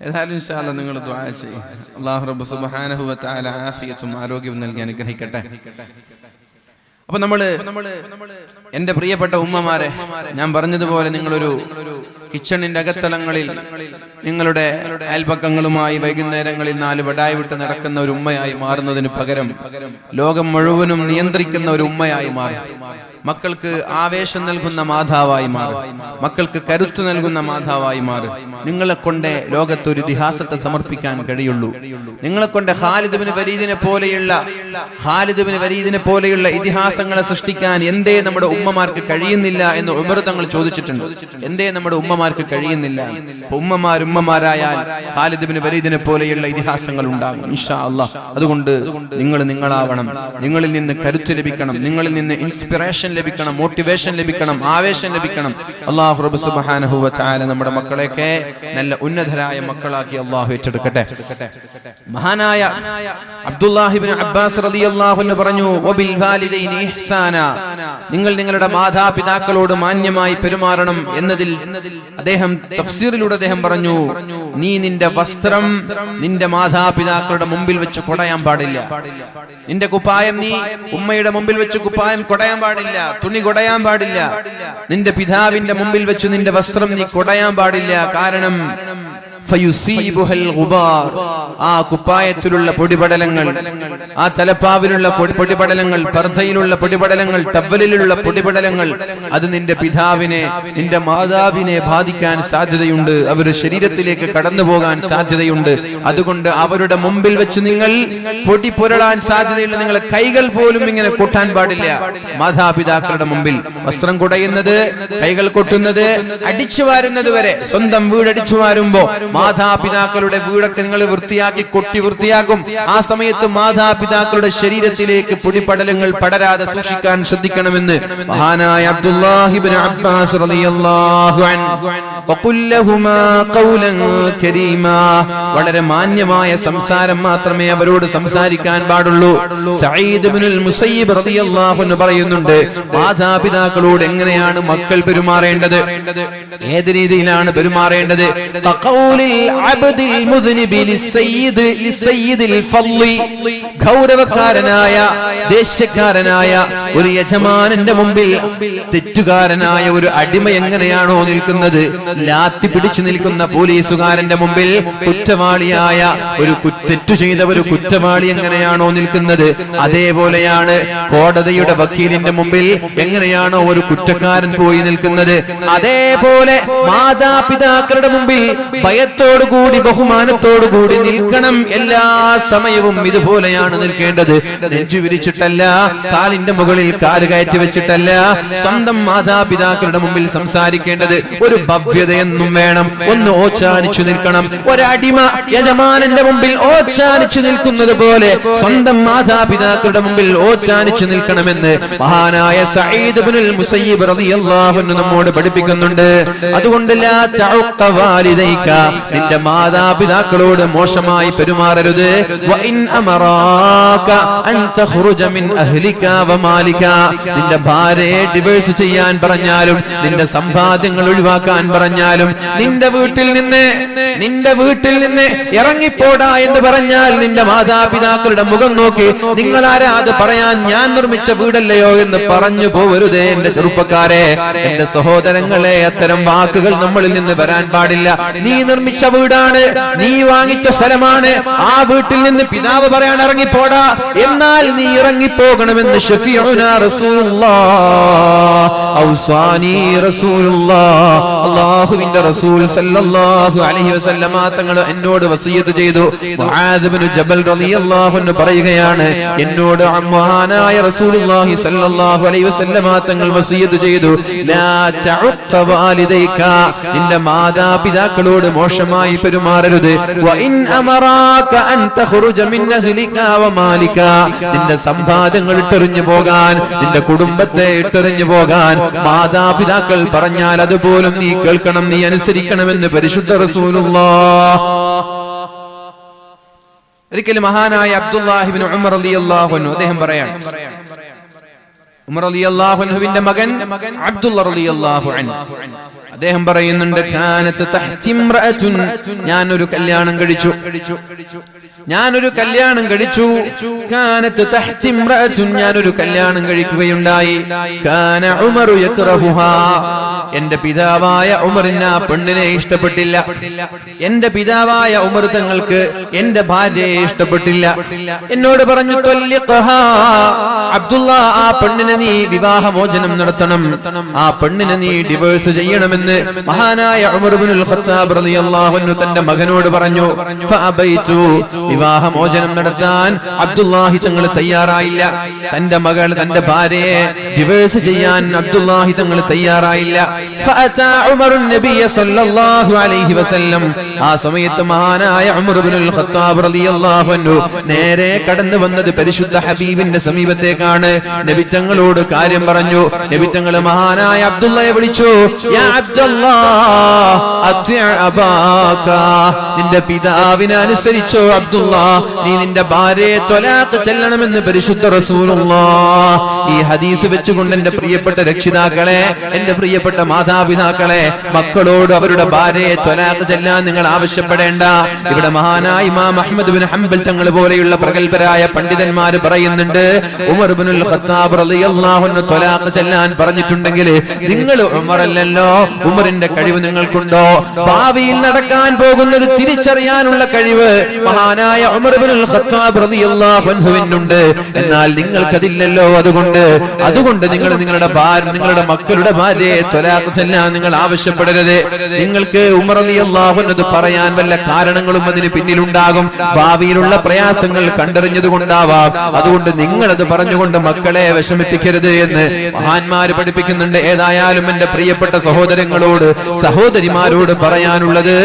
ഏതായാലും ഇൻഷാ അല്ലാഹ് നിങ്ങൾ ദുആ ചെയ്യും. അല്ലാഹു റബ്ബ് സുബ്ഹാനഹു വ തആല ആഫിയത്തും ആരോഗ്യവും നൽകി അനുഗ്രഹിക്കട്ടെ. അപ്പൊ നമ്മള് എന്റെ പ്രിയപ്പെട്ട ഉമ്മമാരെ, ഞാൻ പറഞ്ഞതുപോലെ നിങ്ങളൊരു കിച്ചണിന്റെ അകത്തളങ്ങളിൽ നിങ്ങളുടെ അയൽപക്കങ്ങളുമായി വൈകുന്നേരങ്ങളിൽ 4 വടായി വിട്ട് നടക്കുന്ന ഒരു ഉമ്മയായി മാറുന്നതിന് പകരം ലോകം മുഴുവനും നിയന്ത്രിക്കുന്ന ഒരു ഉമ്മയായി മാറും. മക്കൾക്ക് ആവേശം നൽകുന്ന മാതാവായി മാറും. മക്കൾക്ക് കരുത്ത് നൽകുന്ന മാതാവായി മാറും. നിങ്ങളെ കൊണ്ട് ലോകത്തൊരു ഇതിഹാസത്തെ സമർപ്പിക്കാൻ കഴിയുള്ളൂ. നിങ്ങളെ കൊണ്ട് ഖാലിദ് ബിൻ വലീദിനെ പോലെയുള്ള ഇതിഹാസങ്ങളെ സൃഷ്ടിക്കാൻ എന്തേ നമ്മുടെ ഉമ്മമാർക്ക് കഴിയുന്നില്ല എന്ന് ഉമർ തങ്ങൾ ചോദിച്ചിട്ടുണ്ട്. എന്തേ നമ്മുടെ ഉമ്മമാർക്ക് കഴിയുന്നില്ല? ഉമ്മമാരായാൽ ഖാലിദ് ബിൻ വലീദിനെ പോലെയുള്ള ഇതിഹാസങ്ങൾ ഉണ്ടാകും ഇൻഷാ അല്ലാഹ്. അതുകൊണ്ട് നിങ്ങളാവണം. നിങ്ങളിൽ നിന്ന് കരുത്ത് ലഭിക്കണം, നിങ്ങളിൽ നിന്ന് ഇൻസ്പിറേഷൻ ലഭിക്കണം, മോട്ടിവേഷൻ ലഭിക്കണം, ആവേശം ലഭിക്കണം. അല്ലാഹു റബ്ബ് സുബ്ഹാനഹു വ തആല നമ്മുടെ മക്കളെയൊക്കെ നല്ല ഉന്നതരായ മക്കളാക്കി അല്ലാഹു ഏറ്റെടുക്കട്ടെ. മഹാനായ അബ്ദുല്ലാഹി ഇബ്നു അബ്ബാസ് റളിയല്ലാഹു അൻഹു പറഞ്ഞു, വബിൽ വാലിദൈനി ഇഹ്സാന, നിങ്ങൾ നിങ്ങളുടെ മാതാപിതാക്കളോട് മാന്യമായി പെരുമാറണം എന്നതിൽ അദ്ദേഹം തഫ്സീറിലൂടെ അദ്ദേഹം പറഞ്ഞു, നീ നിന്റെ വസ്ത്രം നിന്റെ മാതാപിതാക്കളുടെ മുമ്പിൽ വെച്ച് കൊടയാൻ പാടില്ല. നിന്റെ കുപ്പായം നീ ഉമ്മയുടെ മുമ്പിൽ വെച്ച് കുപ്പായം കൊടയാൻ പാടില്ല, തുണി കൊടയാൻ പാടില്ല. നിന്റെ പിതാവിന്റെ മുമ്പിൽ വെച്ച് നിന്റെ വസ്ത്രം നീ കൊടയാൻ പാടില്ല. കാരണം ആ കുപ്പായത്തിലുള്ള പൊടിപടലങ്ങൾ, ആ തലപ്പാവിലുള്ള പൊടിപടലങ്ങൾ, പർദ്ദയിലുള്ള പൊടിപടലങ്ങൾ, ടവലിലുള്ള പൊടിപടലങ്ങൾ, അത് നിന്റെ പിതാവിനെ, നിന്റെ മാതാവിനെ ബാധിക്കാൻ സാധ്യതയുണ്ട്. അവരുടെ ശരീരത്തിലേക്ക് കടന്നു പോകാൻ സാധ്യതയുണ്ട്. അതുകൊണ്ട് അവരുടെ മുമ്പിൽ വെച്ച് നിങ്ങൾ പൊടി പുരളാൻ സാധ്യതയുള്ള നിങ്ങളെ കൈകൾ പോലും ഇങ്ങനെ കൊട്ടാൻ പാടില്ല. മാതാപിതാക്കളുടെ മുമ്പിൽ വസ്ത്രം കുടയുന്നത്, കൈകൾ കൊട്ടുന്നത്, അടിച്ചു വാരുന്നത് വരെ, സ്വന്തം വീടടിച്ചു വാരുമ്പോ മാതാപിതാക്കളുടെ വീടൊക്കെ നിങ്ങൾ വൃത്തിയാക്കി കൊട്ടി വൃത്തിയാക്കും. ആ സമയത്ത് മാതാപിതാക്കളുടെ ശരീരത്തിലേക്ക് പൊടിപടലങ്ങൾ പടരാതെ സൂക്ഷിക്കാൻ ശ്രദ്ധിക്കണമെന്ന് മഹാനായ അബ്ദുല്ലാഹി ഇബ്നു അബ്ബാസ് റളിയല്ലാഹു അൻഹു വഖുൽ ലഹുമാ ഖൗലൻ കരീമാ, വളരെ മാന്യമായ സംസാരം മാത്രമേ അവരോട് സംസാരിക്കാൻ പാടുള്ളൂ. സഈദ് ഇബ്നുൽ മുസയ്യിബ് റളിയല്ലാഹു അൻഹു പറയുന്നുണ്ട്, മാതാപിതാക്കളോട് എങ്ങനെയാണ് മക്കൾ പെരുമാറേണ്ടത്, ഏത് രീതിയിലാണ് പെരുമാറേണ്ടത്? ഗൗരവക്കാരനായ, ദേശക്കാരനായ ഒരു യജമാനന്റെ മുമ്പിൽ തെറ്റുകാരനായ ഒരു അടിമ എങ്ങനെയാണോ നിൽക്കുന്നത്, ലാത്തി പിടിച്ചു നിൽക്കുന്ന പോലീസുകാരന്റെ മുമ്പിൽ കുറ്റവാളിയായ ഒരു തെറ്റു ചെയ്ത ഒരു കുറ്റവാളി എങ്ങനെയാണോ നിൽക്കുന്നത്, അതേപോലെയാണ് കോടതിയുടെ വക്കീലിന്റെ മുമ്പിൽ എങ്ങനെയാണോ ഒരു കുറ്റക്കാരൻ പോയി നിൽക്കുന്നത്, അതേപോലെ മാതാപിതാക്കളുടെ മുമ്പിൽ ഭയത്തോടുകൂടി ബഹുമാനത്തോടുകൂടി നിൽക്കണം. എല്ലാ സമയവും ഇതുപോലെയാണ് നിൽക്കേണ്ടത്. നെഞ്ചു വിരിച്ചിട്ടല്ല, കാലിന്റെ മുകളിൽ കാല് കയറ്റി വെച്ചിട്ടല്ല സ്വന്തം മാതാപിതാക്കളുടെ മുമ്പിൽ സംസാരിക്കേണ്ടത്. ഒരു ഭവ്യതയെന്നും വേണം. ഒന്ന് ഓച്ചാനിച്ചു നിൽക്കണം. ഒരടിമ യജമാനന്റെ മുമ്പിൽ ഓച്ചാനിച്ചു നിൽക്കുന്നത് പോലെ സ്വന്തം മാതാപിതാക്കളുടെ മുമ്പിൽ ഓച്ചാനിച്ചു നിൽക്കണമെന്ന് മഹാനായ സഈദ് ഇബ്നുൽ മുസയ്യിബ് റളിയല്ലാഹു അൻഹു നമ്മോട് പഠിപ്പിക്കുന്നുണ്ട്. അതുകൊണ്ട് ലാ തഉഖ വാലിദൈക, നിന്റെ മാതാപിതാക്കളോട് മോശമായി പെരുമാറരുത്. വഇൻ അമറാക അൻ തഖ്റുജ മിൻ അഹ്ലിക വമാലിക, നിന്റെ ഭാര്യയെ ഡിവോഴ്സ് ചെയ്യാൻ പറഞ്ഞാലും, നിന്റെ സമ്പാദ്യങ്ങൾ ഒഴിവാക്കാൻ പറഞ്ഞാലും, നിന്റെ വീട്ടിൽ നിന്ന് ഇറങ്ങിപ്പോടാ എന്ന് പറഞ്ഞാൽ നിന്റെ മാതാപിതാക്കളുടെ മുഖം നോക്കി നിങ്ങളാരാ അത് പറയാൻ, ഞാൻ നിർമ്മിച്ച വീടല്ലയോ എന്ന് പറഞ്ഞു പോവരുതേ എന്റെ ചെറുപ്പക്കാരെ, എന്റെ സഹോദരങ്ങളെ. അത്തരം വാക്കുകൾ നമ്മളിൽ നിന്ന് വരാൻ പാടില്ല. നീ നിർമ്മിച്ച വീടാണ്, നീ വാങ്ങിച്ച സ്ഥലമാണ്, ആ വീട്ടിൽ നിന്ന് പിതാവ് പറയാൻ ഇറങ്ങിപ്പോടാ, എന്നാൽ നീ ഇറങ്ങിപ്പോകണമെന്ന് ശഫീഉനാ റസൂലുള്ളാഹ് ഔസാനി റസൂലുള്ളാഹ്, അല്ലാഹുവിന്റെ റസൂൽ സല്ലല്ലാഹു അലൈഹി വസല്ലമ തങ്ങൾ എന്നോട് വസിയത്ത് ചെയ്തു. മുആദ് ഇബ്നു ജബൽ റളിയല്ലാഹു അൻഹു പറയുകയാണ്, എന്നോട് മഹാനായ റസൂലുള്ളാഹി സല്ലല്ലാഹു അലൈഹി വസല്ലമ തങ്ങൾ വസിയത്ത് ചെയ്തു, ലാ തഉഖ വാലിദൈക, നിന്റെ മാതാപിതാക്കളോട് മോശമായി പെരുമാറരുത്. വഇൻ അമറാക അൻ തഖ്റുജ മിൻ അഹ്ലിക വമാലിക, നിന്റെ സമ്പാദ്യങ്ങൾ ഇട്ടെറിഞ്ഞു പോകാൻ, നിന്റെ കുടുംബത്തെ ഇട്ടെറിഞ്ഞു പോകാൻ മാതാപിതാക്കൾ പറഞ്ഞാൽ അതുപോലും നീ കേൾക്കണം, നീ അനുസരിക്കണമെന്ന് പരിശുദ്ധ റസൂലുള്ളാഹ്. ഒരിക്കലും മഹാനായ അബ്ദുല്ലാഹി ഇബ്നു ഉമർ റളിയല്ലാഹു അൻഹു അദ്ദേഹം പറയാണ്, ഉമർ റളിയല്ലാഹു അൻഹുവിന്റെ മകൻ അബ്ദുല്ലാഹ് റളിയല്ലാഹു അൻഹു അദ്ദേഹം പറയുന്നുണ്ട്, കാനത്ത് തഹ്തി ഇംറഅത്തുൻ, ഞാനൊരു കല്യാണം കഴിച്ചു. കാനത്ത് തഹ്തി ഇംറഅത്തുൻ, ഞാനൊരു കല്യാണം കഴിക്കുകയുണ്ടായി. കാന ഉമർ യക്റഹുഹാ, എന്റെ പിതാവായ ഉമറിന് ആ പെണ്ണിനെ ഇഷ്ടപ്പെട്ടില്ല. എന്റെ പിതാവായ ഉമർ തങ്ങൾക്ക് എന്റെ ഭാര്യയെ ഇഷ്ടപ്പെട്ടില്ല. എന്നോട് പറഞ്ഞു, അബ്ദുള്ള, ആ പെണ്ണിനെ നീ വിവാഹമോചനം നടത്തണം, ആ പെണ്ണിനെ നീ ഡിവോഴ്സ് ചെയ്യണമെന്ന് മഹാനായ ഉമർ ഇബ്നുൽ ഖത്താബ് റളിയല്ലാഹു അൻഹു തന്റെ മകനോട് പറഞ്ഞു. ഫഅബൈതു, വിവാഹമോചനം നടത്താൻ അബ്ദുല്ലാഹി തങ്ങൾ തയ്യാറായില്ല. തന്റെ ഭാര്യയെ ഡിവോഴ്സ് ചെയ്യാൻ അബ്ദുല്ലാഹി തങ്ങൾ തയ്യാറായില്ല. ഫഅതാ ഉമറുൻ നബിയ സല്ലല്ലാഹു അലൈഹി വസല്ലം, ആ സമയത്ത് മഹാനായ ഉമർ ഇബ്നുൽ ഖത്താബ് റളിയല്ലാഹു അൻഹു നേരെ കടന്നു വന്നത് പരിശുദ്ധ ഹബീബിന്റെ സമീപത്തേക്കാണ്. നബി തങ്ങളോട് കാര്യം പറഞ്ഞു. നബി തങ്ങൾ മഹാനായ അബ്ദുള്ളയെ വിളിച്ചു. യാ അബ്ദുല്ലാഹ് അത്ഇ അബാക, നിന്റെ പിതാവിനെ അനുസരിച്ചോ അബ്ദുള്ള, നീ നിന്റെ ഭാര്യയെ ത്വലാഖ് ചെല്ലണമെന്ന് പരിശുദ്ധ റസൂലുള്ളാഹ്. ഈ ഹദീസ് വെച്ചുകൊണ്ട് എന്റെ പ്രിയപ്പെട്ട രക്ഷിതാക്കളെ, എന്റെ പ്രിയപ്പെട്ട മാതാപിതാക്കളെ, മക്കളോട് അവരുടെ ഭാര്യയെ ത്വലാഖ് ചെല്ലാൻ നിങ്ങൾ ആവശ്യപ്പെടേണ്ട. ഇവിടെ മഹാനായ ഇമാം അഹ്മദ് ബിൻ ഹംബൽ തങ്ങൾ പോലെയുള്ള പ്രഗൽഭരായ പണ്ഡിതന്മാർ പറയുന്നുണ്ട്, ഉമർ ഇബ്നുൽ ഖത്താബ് റളിയല്ലാഹു അൻഹു ത്വലാഖ് ചെല്ലാൻ പറഞ്ഞിട്ടുണ്ടെങ്കിൽ നിങ്ങൾ ഉമറല്ലല്ലോ, ഉമറിന്റെ കഴിവ് നിങ്ങൾക്കുണ്ടോ? ഭാവിയിൽ നടക്കാൻ പോകുന്നത് തിരിച്ചറിയാനുള്ള കഴിവ് മഹാനായ ഉമർ ഇബ്നുൽ ഖത്താബ് റളിയല്ലാഹു അൻഹുവിനുണ്ട്. എന്നാൽ നിങ്ങൾക്കതില്ലല്ലോ. അതുകൊണ്ട് നിങ്ങൾ നിങ്ങളുടെ മക്കളുടെ ഭാര്യയെ ത്വലാഖ് ചെല്ലാൻ നിങ്ങൾ ആവശ്യപ്പെടരുത്. നിങ്ങൾക്ക് ഉമർ റളിയല്ലാഹു അൻഹു പറയാൻ വല്ല കാരണങ്ങളും അതിന് പിന്നിലുണ്ടാകും. ഭാവിയിലുള്ള പ്രയാസങ്ങൾ കണ്ടറിഞ്ഞതുകൊണ്ടാവാം. അതുകൊണ്ട് നിങ്ങളത് പറഞ്ഞുകൊണ്ട് മക്കളെ വിഷമിപ്പിക്കരുത് എന്ന് മഹാന്മാര് പഠിപ്പിക്കുന്നുണ്ട്. ഏതായാലും എന്റെ പ്രിയപ്പെട്ട സഹോദരങ്ങളോട്, സഹോദരിമാരോട് പറയാനുള്ളത്,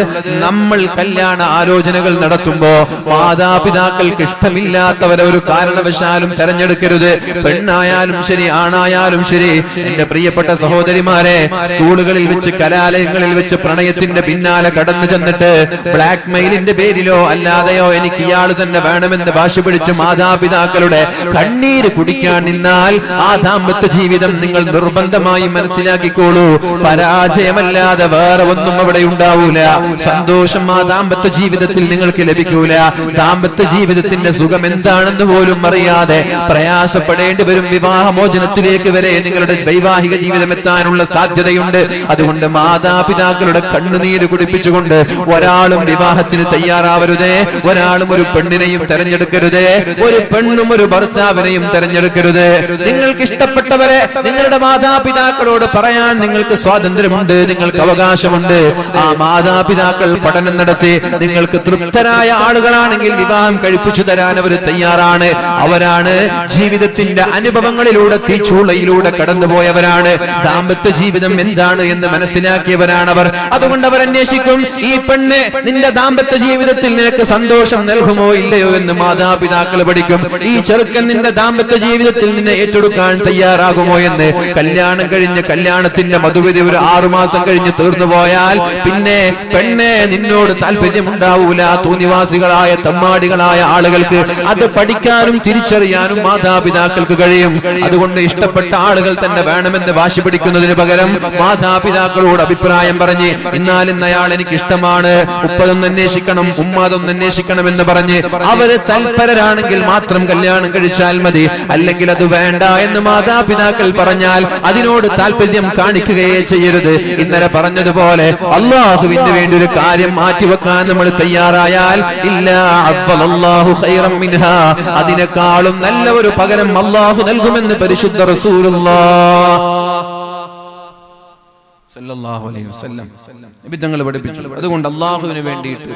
നമ്മൾ കല്യാണ ആലോചനകൾ നടത്തുമ്പോ മാതാപിതാക്കൾക്ക് ഇഷ്ടമില്ലാത്തവരെ ഒരു കാരണവശാലും തെരഞ്ഞെടുക്കരുത്. പെണ്ണായാലും ശരി, ആണായാലും ശരി. എന്റെ പ്രിയപ്പെട്ട സഹോദരിമാരെ, സ്കൂളുകളിൽ വെച്ച്, കലാലയങ്ങളിൽ വെച്ച് പ്രണയത്തിന്റെ പിന്നാലെ കടന്നു ചെന്നിട്ട് ബ്ലാക്ക് മെയിലിന്റെ പേരിലോ അല്ലാതെയോ എനിക്ക് ഇയാൾ തന്നെ വേണമെന്ന് വാശി പിടിച്ച് മാതാപിതാക്കളുടെ കണ്ണീര് കുടിക്കാൻ നിന്നാൽ ആ ദാമ്പത്യ ജീവിതം നിങ്ങൾ നിർബന്ധമായി മനസ്സിലാക്കിക്കോളൂ. പരാജയമല്ലാതെ വേറെ ഒന്നും അവിടെ ഉണ്ടാവൂല. സന്തോഷം ആ ദാമ്പത്യ ജീവിതത്തിൽ നിങ്ങൾക്ക് ലഭിക്കൂല. ദാമ്പത്യ ജീവിതത്തിന്റെ സുഖം എന്താണെന്ന് പോലും അറിയാതെ പ്രയാസപ്പെടേണ്ടി വരും. വിവാഹമോചനത്തിലേക്ക് വരെ നിങ്ങളുടെ വൈവാഹിക ജീവിതം എത്താനുള്ള സാധ്യതയുണ്ട്. അതുകൊണ്ട് മാതാപിതാക്കളുടെ കണ്ണുനീര് കുടിപ്പിച്ചുകൊണ്ട് ഒരാളും വിവാഹത്തിന് തയ്യാറാവരുതേ. ഒരാളും ഒരു പെണ്ണിനെയും തെരഞ്ഞെടുക്കരുതേ. ഒരു പെണ്ണും ഒരു ഭർത്താവിനെയും തെരഞ്ഞെടുക്കരുത്. നിങ്ങൾക്ക് ഇഷ്ടപ്പെട്ടവരെ നിങ്ങളുടെ മാതാപിതാക്കളോട് പറയാൻ നിങ്ങൾക്ക് സ്വാതന്ത്ര്യമുണ്ട്, നിങ്ങൾക്ക് അവകാശമുണ്ട്. ആ മാതാപിതാക്കൾ പഠനം നടത്തി നിങ്ങൾക്ക് തൃപ്തരായ ആളുകളാണെങ്കിൽ വിവാഹം കഴിപ്പിച്ചു തരാൻ അവർ തയ്യാറാണ്. അവരാണ് ജീവിതത്തിന്റെ അനുഭവങ്ങളിലൂടെ, തീച്ചൂളയിലൂടെ കടന്നുപോയവരാണ്. ദാമ്പത്യ ജീവിതം എന്താണ് എന്ന് മനസ്സിലാക്കിയവരാണ് അവർ. അതുകൊണ്ട് അവർ അന്വേഷിക്കും, ഈ പെണ്ണ് നിന്റെ ദാമ്പത്യ ജീവിതത്തിൽ നിനക്ക് സന്തോഷം നൽകുമോ ഇല്ലയോ എന്ന് മാതാപിതാക്കൾ പഠിക്കും. ഈ ചെറുക്കൻ നിന്റെ ദാമ്പത്യ ജീവിതത്തിൽ നിന്നെ ഏറ്റെടുക്കാൻ തയ്യാറാകുമോ എന്ന്. കല്യാണം കഴിഞ്ഞ് കല്യാണത്തിന്റെ മധുവിധി ഒരു 6 മാസം കഴിഞ്ഞ് തീർന്നു പോയാൽ പിന്നെ പെണ്ണെ നിന്നോട് താല്പര്യമുണ്ടാവൂല. തോന്നിവാസികളായ തമ്മാടികളായ ആളുകൾക്ക് അത് പഠിക്കാനും തിരിച്ചറിയാനും മാതാപിതാക്കൾക്ക് കഴിയും. അതുകൊണ്ട് ഇഷ്ടപ്പെട്ട ആളുകൾ തന്നെ വേണമെന്ന് വാശി പിടിക്കുന്നതിന് പകരം മാതാപിതാക്കളോട് അഭിപ്രായം പറഞ്ഞ്, എന്നാൽ ഇന്നയാൾ എനിക്ക് ഇഷ്ടമാണ്, ഉപ്പതൊന്ന് അന്വേഷിക്കണം, ഉമ്മാതൊന്ന് അന്വേഷിക്കണം എന്ന് പറഞ്ഞ് അവര് തൽപരരാണെങ്കിൽ മാത്രം കല്യാണം കഴിച്ചാൽ മതി. അല്ലെങ്കിൽ അത് വേണ്ട എന്ന് മാതാപിതാക്കൾ പറഞ്ഞാൽ അതിനോട് താല്പര്യം കാണിക്കുകയേ ചെയ്യരുത്. ഇന്നലെ പറഞ്ഞതുപോലെ അള്ളാഹുവിന് വേണ്ടി ഒരു കാര്യം മാറ്റിവെക്കാൻ നമ്മൾ തയ്യാറായാൽ അതിനേക്കാളും നല്ല ഒരു പകരം അള്ളാഹു നൽകുമെന്ന് പരിശുദ്ധ റസൂലുള്ളാഹ് സല്ലല്ലാഹു അലൈഹി വസല്ലം നബി തങ്ങൾ പഠിപ്പിച്ചു. അതുകൊണ്ട് അള്ളാഹുവിന് വേണ്ടിയിട്ട്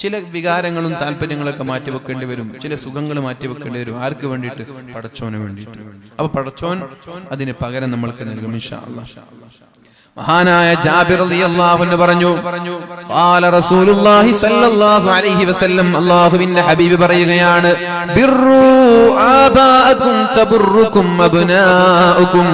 ചില വികാരങ്ങളും താല്പര്യങ്ങളൊക്കെ മാറ്റിവെക്കേണ്ടി വരും. ചില സുഖങ്ങൾ മാറ്റിവെക്കേണ്ടി വരും. ആർക്ക് വേണ്ടിയിട്ട്? പടച്ചോന് വേണ്ടിയിട്ട്. അപ്പൊ പടച്ചോൻ അതിന് പകരം നമ്മൾക്ക് നൽകും ഇൻഷാ അല്ലാഹ്. മഹാനായ ജാബിർ റളിയല്ലാഹു അൻഹു പറഞ്ഞു, ഖാല റസൂലുള്ളാഹി സ്വല്ലല്ലാഹു അലൈഹി വസല്ലം, അല്ലാഹുവിന്റെ ഹബീബ് പറയുകയാണ്, ബിർറു ആബാഅകും തബറുക്കും അബ്നാഉകും,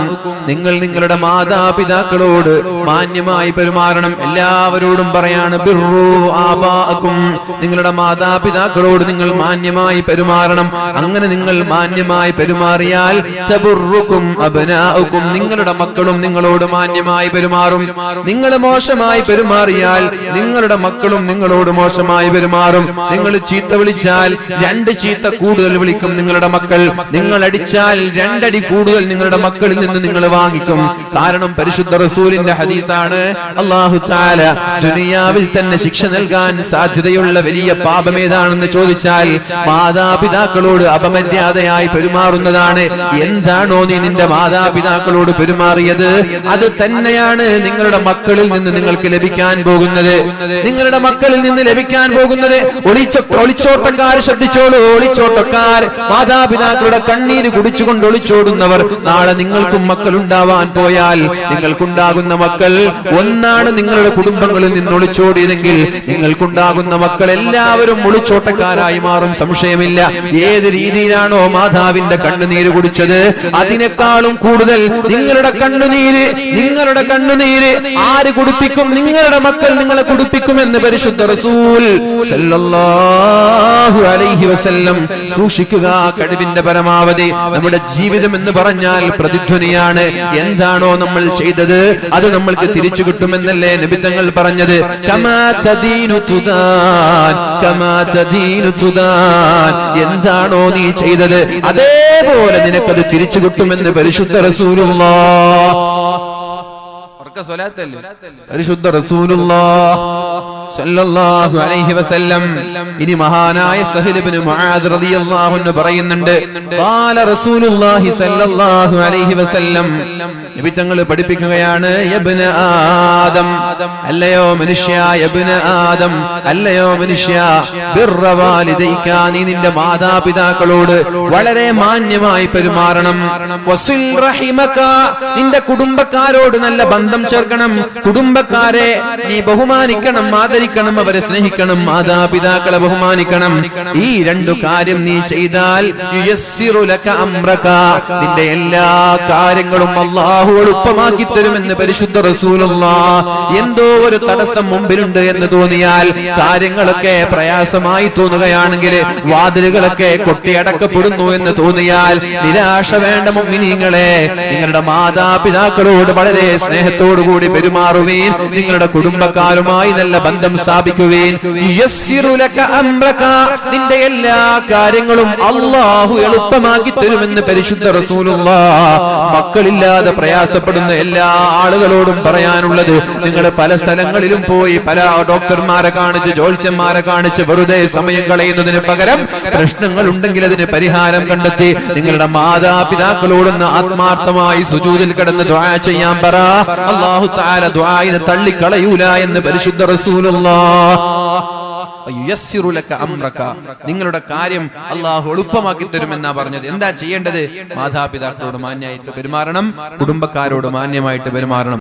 നിങ്ങൾ നിങ്ങളുടെ മാതാപിതാക്കളോട് മാന്യമായി പെരുമാറണം. എല്ലാവരോടും പറയാണ് ബിർറു ആബാഅകും, നിങ്ങളുടെ മാതാപിതാക്കളോട് നിങ്ങൾ മാന്യമായി പെരുമാറണം. അങ്ങനെ നിങ്ങൾ മാന്യമായി പെരുമാറിയാൽ തബറുക്കും അബ്നാഉകും, നിങ്ങളുടെ മക്കളും നിങ്ങളോട് മാന്യമായി പെരുമാറും. പെരുമാറും. നിങ്ങൾ മോശമായി പെരുമാറിയാൽ നിങ്ങളുടെ മക്കളും നിങ്ങളോട് മോശമായി പെരുമാറും. നിങ്ങൾ ചീത്ത വിളിച്ചാൽ 2 ചീത്ത കൂടുതൽ വിളിക്കും നിങ്ങളുടെ മക്കൾ. നിങ്ങൾ അടിച്ചാൽ 2 അടി കൂടുതൽ നിങ്ങളുടെ മക്കളിൽ നിന്ന് നിങ്ങൾ വാങ്ങിക്കും. കാരണം പരിശുദ്ധ റസൂലിന്റെ ഹദീസാണ്, അല്ലാഹു തആല ദുനിയാവിൽ തന്നെ ശിക്ഷ നൽകാൻ സാധ്യതയുള്ള വലിയ പാപം ഏതാണെന്ന് ചോദിച്ചാൽ മാതാപിതാക്കളോട് അപമര്യാദയായി പെരുമാറുന്നതാണ്. എന്താണോ നീ നിന്റെ മാതാപിതാക്കളോട് പെരുമാറിയത് അത് തന്നെയാണ് നിങ്ങളുടെ മക്കളിൽ നിന്ന് നിങ്ങൾക്ക് ലഭിക്കാൻ പോകുന്നത്. നിങ്ങളുടെ മക്കളിൽ നിന്ന് ലഭിക്കാൻ പോകുന്നത്. ഒളിച്ചോട്ടക്കാർ ശ്രദ്ധിച്ചോളൂ. ഒളിച്ചോട്ടക്കാർ, മാതാപിതാക്കളുടെ കണ്ണീര് കുടിച്ചുകൊണ്ട് ഒളിച്ചോടുന്നവർ, നാളെ നിങ്ങൾക്കും മക്കൾ ഉണ്ടാവാൻ പോയാൽ നിങ്ങൾക്കുണ്ടാകുന്ന മക്കൾ ഒന്നാണ് നിങ്ങളുടെ കുടുംബങ്ങളിൽ നിന്ന് ഒളിച്ചോടിയതെങ്കിൽ നിങ്ങൾക്കുണ്ടാകുന്ന മക്കൾ എല്ലാവരും ഒളിച്ചോട്ടക്കാരായി മാറും, സംശയമില്ല. ഏത് രീതിയിലാണോ മാതാവിന്റെ കണ്ണുനീര് കുടിച്ചത് അതിനേക്കാളും കൂടുതൽ നിങ്ങളുടെ കണ്ണുനീര് ആര് കുടിപ്പിക്കും? നിങ്ങളുടെ മക്കൾ നിങ്ങളെ കുടിപ്പിക്കുമെന്ന് പരിശുദ്ധ റസൂൽ സല്ലല്ലാഹു അലൈഹി വസല്ലം. സൂക്ഷിക്കുക കഴിവിന്റെ പരമാവധി. നമ്മുടെ ജീവിതം എന്ന് പറഞ്ഞാൽ പ്രതിധ്വനിയാണ്. എന്താണോ നമ്മൾ ചെയ്തത് അത് നമ്മൾക്ക് തിരിച്ചു കിട്ടുമെന്നല്ലേ നബി തങ്ങൾ പറഞ്ഞത്. കമാ തദീനു തുദാൻ, കമാ തദീനു തുദാൻ. എന്താണോ നീ ചെയ്തത് അതേപോലെ നിനക്കത് തിരിച്ചു കിട്ടുമെന്ന് പരിശുദ്ധ റസൂലുള്ളാഹ്. പരിശുദ്ധ റസൂലുള്ളാഹ് സല്ലല്ലാഹു അലൈഹി വസല്ലം. ഇനി മഹാനായ സഹൽ ഇബ്നു മുആദ് റളിയല്ലാഹു അൻഹു പറയുന്നുണ്ട്, ഖാല റസൂലുള്ളാഹി സല്ലല്ലാഹു അലൈഹി വസല്ലം. നബി തങ്ങൾ പഠിപ്പിക്കുകയാണ്, യബ്ന ആദം, അല്ലയോ മനുഷ്യ, യബ്ന ആദം, അല്ലയോ മനുഷ്യ, ബിർറ വാലിദൈക, നീ നിന്റെ മാതാപിതാക്കളോട് വളരെ മാന്യമായി പെരുമാറണം. വസിൽ റഹിമക, നിന്റെ കുടുംബക്കാരോട് നല്ല ബന്ധം ചേർക്കണം. കുടുംബക്കാരെ നീ ബഹുമാനിക്കണം, ആദരിക്കണം, അവരെ സ്നേഹിക്കണം, മാതാപിതാക്കളെ ബഹുമാനിക്കണം. ഈ 2 കാര്യം നീ ചെയ്താൽ യുയസ്സിറു ലക അംറക, നിന്റെ എല്ലാ കാര്യങ്ങളും അല്ലാഹു എളുപ്പമാക്കി തരുമെന്ന് പരിശുദ്ധ റസൂലുള്ളാഹ്. എന്തോ ഒരു തടസ്സം മുമ്പിലുണ്ട് എന്ന് തോന്നിയാൽ, കാര്യങ്ങളൊക്കെ പ്രയാസമായി തോന്നുകയാണെങ്കിൽ, വാതിലുകളൊക്കെ കൊട്ടിയടക്കപ്പെടുന്നു എന്ന് തോന്നിയാൽ നിരാശ വേണ്ട മുഅ്മിനീങ്ങളെ. നിങ്ങളുടെ മാതാപിതാക്കളോട് വളരെ സ്നേഹത്തോടുകൂടി പെരുമാറുവീൻ. നിങ്ങളുടെ കുടുംബക്കാരുമായി നല്ല ബന്ധം സ്ഥാപിക്കുവീൻ. യസ്സിറു ലക അംറക, നിന്റെ എല്ലാ കാര്യങ്ങളും അല്ലാഹു എളുപ്പമാക്കി തരുമെന്ന് പരിശുദ്ധ റസൂലുള്ളാഹ്. മക്കളില്ലാതെ പ്രയാസപ്പെടുന്ന എല്ലാ ആളുകളോടും പറയാനുള്ളത്, നിങ്ങൾ പല സ്ഥലങ്ങളിലും പോയി പല ഡോക്ടർമാരെ കാണിച്ച് ജ്യോത്സ്യന്മാരെ കാണിച്ച് വെറുതെ സമയം കളയുന്നതിന് പകരം പ്രശ്നങ്ങൾ ഉണ്ടെങ്കിൽ അതിന് പരിഹാരം കണ്ടെത്തി നിങ്ങളുടെ മാതാപിതാക്കളോടൊന്ന് ആത്മാർത്ഥമായി സുജൂദിൽ കിടന്ന് ദുആ ചെയ്യാൻ പറ. അല്ലാഹു തആല ദുആയിനെ തള്ളിക്കളയൂല എന്ന് പരിശുദ്ധ റസൂലുള്ളാഹ്. യസ്സിറു ലക അംറക, നിങ്ങളുടെ കാര്യം അല്ലാഹു എളുപ്പമാക്കി തരുമെന്നാ പറഞ്ഞത്. എന്താ ചെയ്യേണ്ടത്? മാതാപിതാക്കളോട് മാന്യമായിട്ട് പെരുമാറണം, കുടുംബക്കാരോട് മാന്യമായിട്ട് പെരുമാറണം.